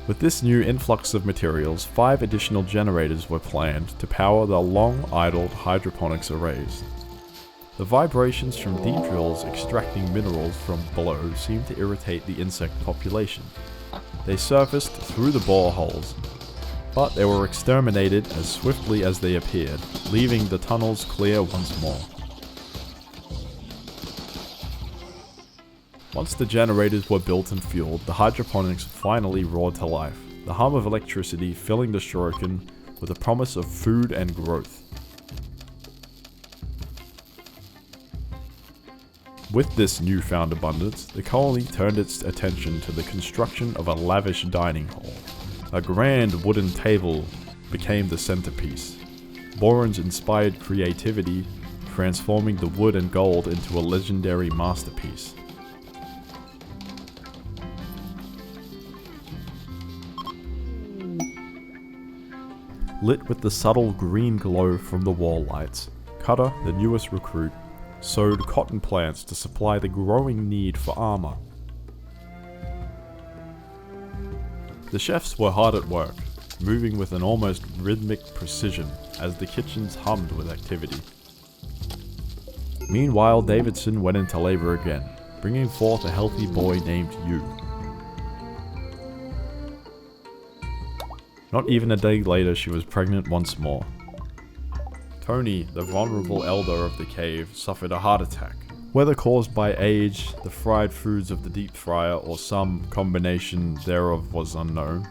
With this new influx of materials, 5 additional generators were planned to power the long-idled hydroponics arrays. The vibrations from deep drills extracting minerals from below seemed to irritate the insect population. They surfaced through the boreholes, but they were exterminated as swiftly as they appeared, leaving the tunnels clear once more. Once the generators were built and fueled, the hydroponics finally roared to life, the hum of electricity filling the shuriken with a promise of food and growth. With this newfound abundance, the colony turned its attention to the construction of a lavish dining hall. A grand wooden table became the centerpiece. Boren's inspired creativity, transforming the wood and gold into a legendary masterpiece. Lit with the subtle green glow from the wall lights, Cutter, the newest recruit, sowed cotton plants to supply the growing need for armor. The chefs were hard at work, moving with an almost rhythmic precision as the kitchens hummed with activity. Meanwhile, Davidson went into labor again, bringing forth a healthy boy named Yu. Not even a day later, she was pregnant once more. Tony, the vulnerable elder of the cave, suffered a heart attack. Whether caused by age, the fried foods of the deep fryer, or some combination thereof was unknown.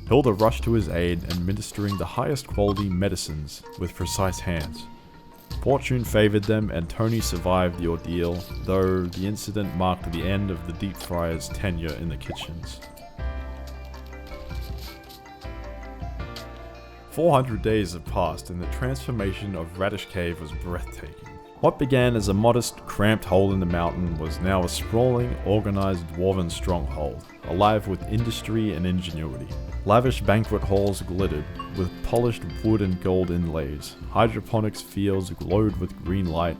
Hilda rushed to his aid, administering the highest quality medicines with precise hands. Fortune favored them and Tony survived the ordeal, though the incident marked the end of the deep fryer's tenure in the kitchens. 400 days have passed and the transformation of Radish Cave was breathtaking. What began as a modest, cramped hole in the mountain was now a sprawling, organized dwarven stronghold, alive with industry and ingenuity. Lavish banquet halls glittered with polished wood and gold inlays, hydroponics fields glowed with green light,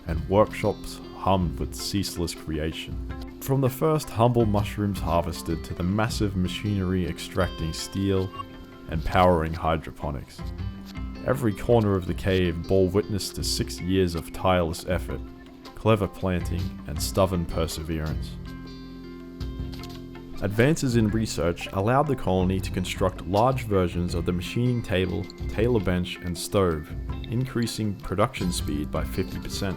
and workshops hummed with ceaseless creation. From the first humble mushrooms harvested to the massive machinery extracting steel and powering hydroponics. Every corner of the cave bore witness to 6 years of tireless effort, clever planting, and stubborn perseverance. Advances in research allowed the colony to construct large versions of the machining table, tailor bench, and stove, increasing production speed by 50%.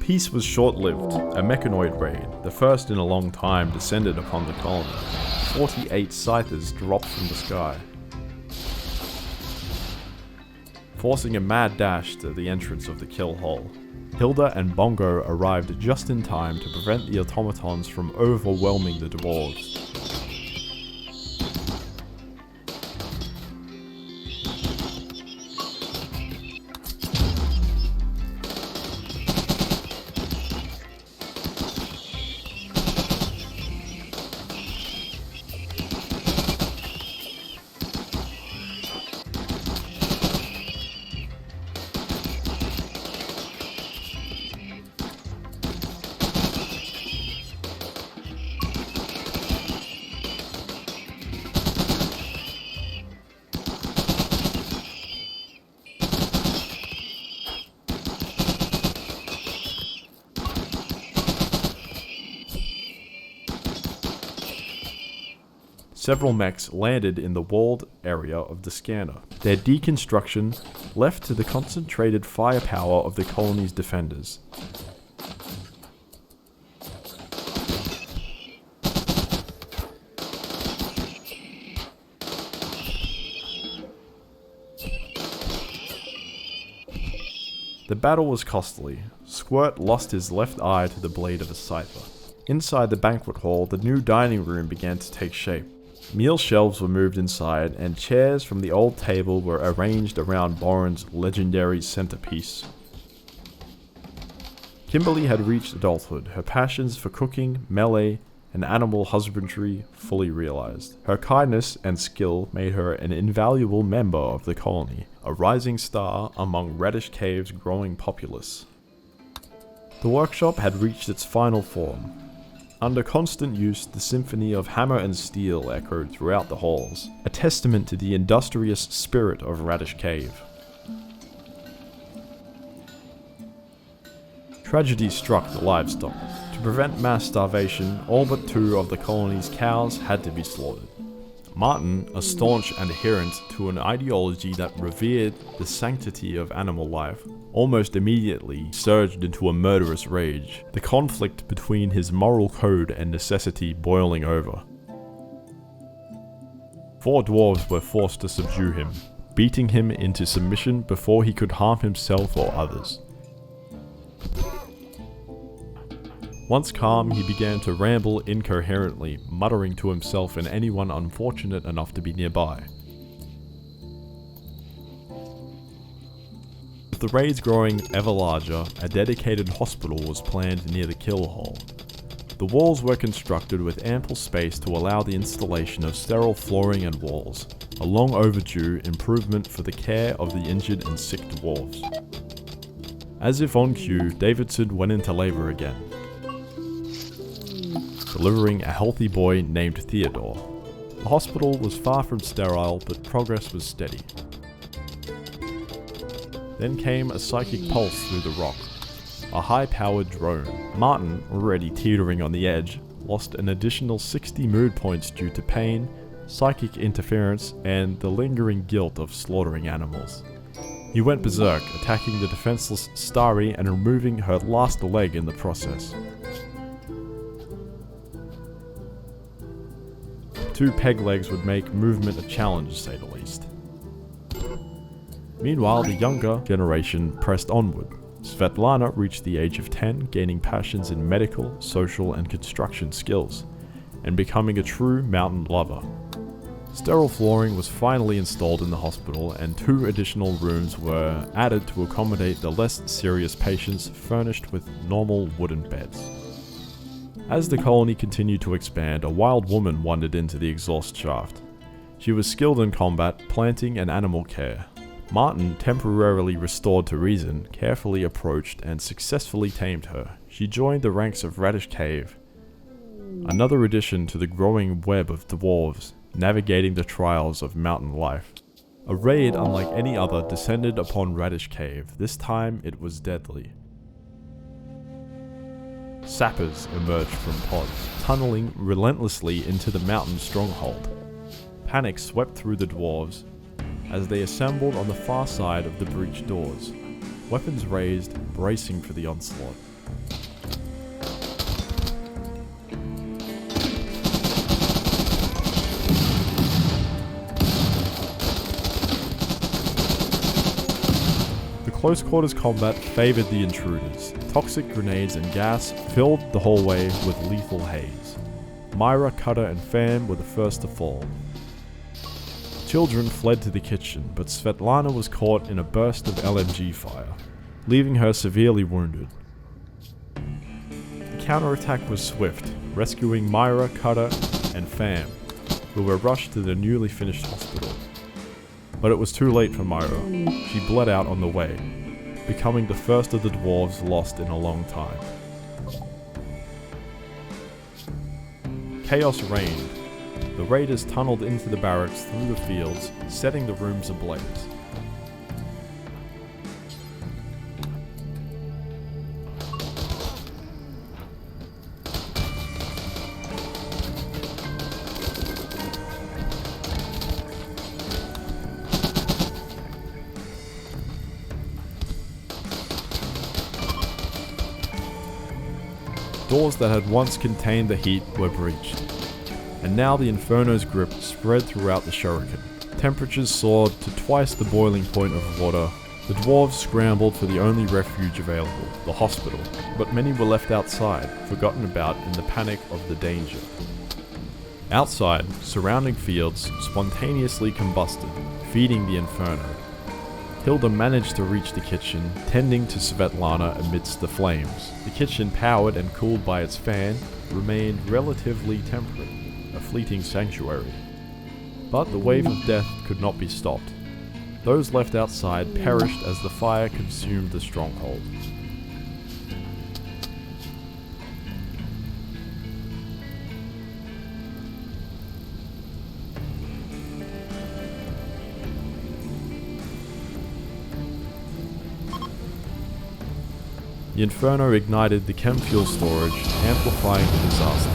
Peace was short-lived. A mechanoid raid, the first in a long time, descended upon the colony. 48 scythers dropped from the sky, forcing a mad dash to the entrance of the kill hole. Hilda and Bongo arrived just in time to prevent the automatons from overwhelming the dwarves. Several mechs landed in the walled area of the scanner. Their deconstruction left to the concentrated firepower of the colony's defenders. The battle was costly. Squirt lost his left eye to the blade of a scyther. Inside the banquet hall, the new dining room began to take shape. Meal shelves were moved inside, and chairs from the old table were arranged around Boren's legendary centerpiece. Kimberly had reached adulthood, her passions for cooking, melee, and animal husbandry fully realized. Her kindness and skill made her an invaluable member of the colony, a rising star among Radish Cave's growing populace. The workshop had reached its final form. Under constant use, the symphony of hammer and steel echoed throughout the halls, a testament to the industrious spirit of Radish Cave. Tragedy struck the livestock. To prevent mass starvation, all but 2 of the colony's cows had to be slaughtered. Martin, a staunch adherent to an ideology that revered the sanctity of animal life, almost immediately surged into a murderous rage, the conflict between his moral code and necessity boiling over. 4 dwarves were forced to subdue him, beating him into submission before he could harm himself or others. Once calm, he began to ramble incoherently, muttering to himself and anyone unfortunate enough to be nearby. With the raids growing ever larger, a dedicated hospital was planned near the kill hall. The walls were constructed with ample space to allow the installation of sterile flooring and walls, a long overdue improvement for the care of the injured and sick dwarves. As if on cue, Davidson went into labor again, delivering a healthy boy named Theodore. The hospital was far from sterile, but progress was steady. Then came a psychic pulse through the rock, a high-powered drone. Martin, already teetering on the edge, lost an additional 60 mood points due to pain, psychic interference, and the lingering guilt of slaughtering animals. He went berserk, attacking the defenseless Starry and removing her last leg in the process. 2 peg legs would make movement a challenge, to say the least. Meanwhile, the younger generation pressed onward. Svetlana reached the age of 10, gaining passions in medical, social, and construction skills, and becoming a true mountain lover. Sterile flooring was finally installed in the hospital, and 2 additional rooms were added to accommodate the less serious patients, furnished with normal wooden beds. As the colony continued to expand, a wild woman wandered into the exhaust shaft. She was skilled in combat, planting, and animal care. Martin, temporarily restored to reason, carefully approached and successfully tamed her. She joined the ranks of Radish Cave, another addition to the growing web of dwarves, navigating the trials of mountain life. A raid unlike any other descended upon Radish Cave. This time it was deadly. Sappers emerged from pods, tunneling relentlessly into the mountain stronghold. Panic swept through the dwarves as they assembled on the far side of the breached doors, weapons raised, bracing for the onslaught. Close quarters combat favored the intruders. Toxic grenades and gas filled the hallway with lethal haze. Myra, Cutter, and Fam were the first to fall. Children fled to the kitchen, but Svetlana was caught in a burst of LMG fire, leaving her severely wounded. The counterattack was swift, rescuing Myra, Cutter, and Fam, who were rushed to the newly finished hospital. But it was too late for Myra. She bled out on the way, becoming the first of the dwarves lost in a long time. Chaos reigned. The raiders tunneled into the barracks through the fields, setting the rooms ablaze. Doors that had once contained the heat were breached, and now the Inferno's grip spread throughout the shuriken. Temperatures soared to twice the boiling point of water. The dwarves scrambled for the only refuge available, the hospital, but many were left outside, forgotten about in the panic of the danger. Outside, surrounding fields spontaneously combusted, feeding the Inferno. Hilda managed to reach the kitchen, tending to Svetlana amidst the flames. The kitchen, powered and cooled by its fan, remained relatively temperate, a fleeting sanctuary. But the wave of death could not be stopped. Those left outside perished as the fire consumed the stronghold. The Inferno ignited the chem fuel storage, amplifying the disaster.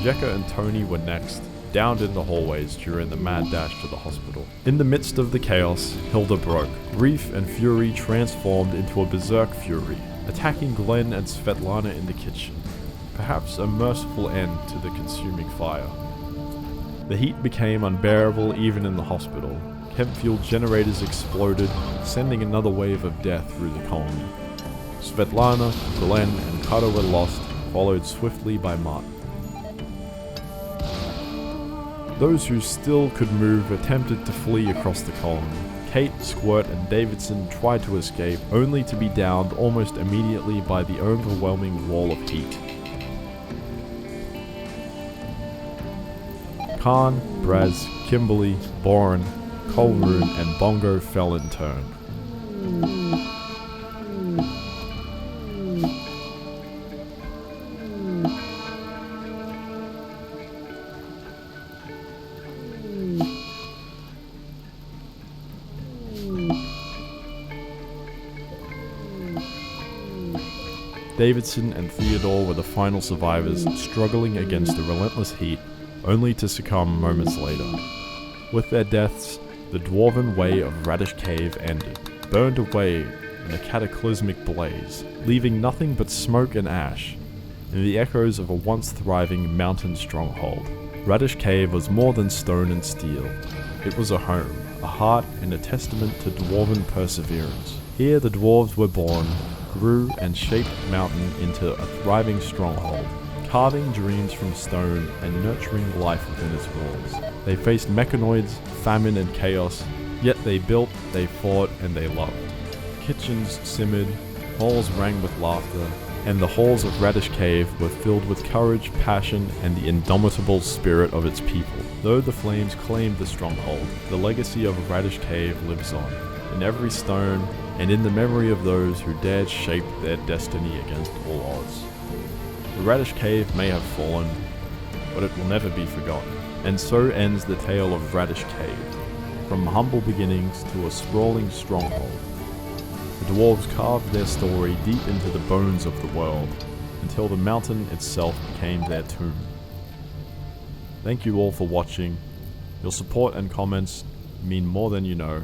Jekka and Tony were next, downed in the hallways during the mad dash to the hospital. In the midst of the chaos, Hilda broke. Grief and fury transformed into a berserk fury, attacking Glenn and Svetlana in the kitchen. Perhaps a merciful end to the consuming fire. The heat became unbearable even in the hospital. Chem fuel generators exploded, sending another wave of death through the colony. Svetlana, Glenn, and Kata were lost, followed swiftly by Martin. Those who still could move attempted to flee across the colony. Kate, Squirt, and Davidson tried to escape, only to be downed almost immediately by the overwhelming wall of heat. Khan, Braz, Kimberly, Boren, Colroon, and Bongo fell in turn. Davidson and Theodore were the final survivors, struggling against the relentless heat, only to succumb moments later. With their deaths, the dwarven way of Radish Cave ended, burned away in a cataclysmic blaze, leaving nothing but smoke and ash, and the echoes of a once thriving mountain stronghold. Radish Cave was more than stone and steel. It was a home, a heart, and a testament to dwarven perseverance. Here the dwarves were born, grew, and shaped the mountain into a thriving stronghold, carving dreams from stone and nurturing life within its walls. They faced mechanoids, famine, and chaos, yet they built, they fought, and they loved. Kitchens simmered, halls rang with laughter, and the halls of Radish Cave were filled with courage, passion, and the indomitable spirit of its people. Though the flames claimed the stronghold, the legacy of Radish Cave lives on, in every stone, and in the memory of those who dared shape their destiny against all odds. The Radish Cave may have fallen, but it will never be forgotten. And so ends the tale of Radish Cave, from humble beginnings to a sprawling stronghold. The dwarves carved their story deep into the bones of the world, until the mountain itself became their tomb. Thank you all for watching. Your support and comments mean more than you know.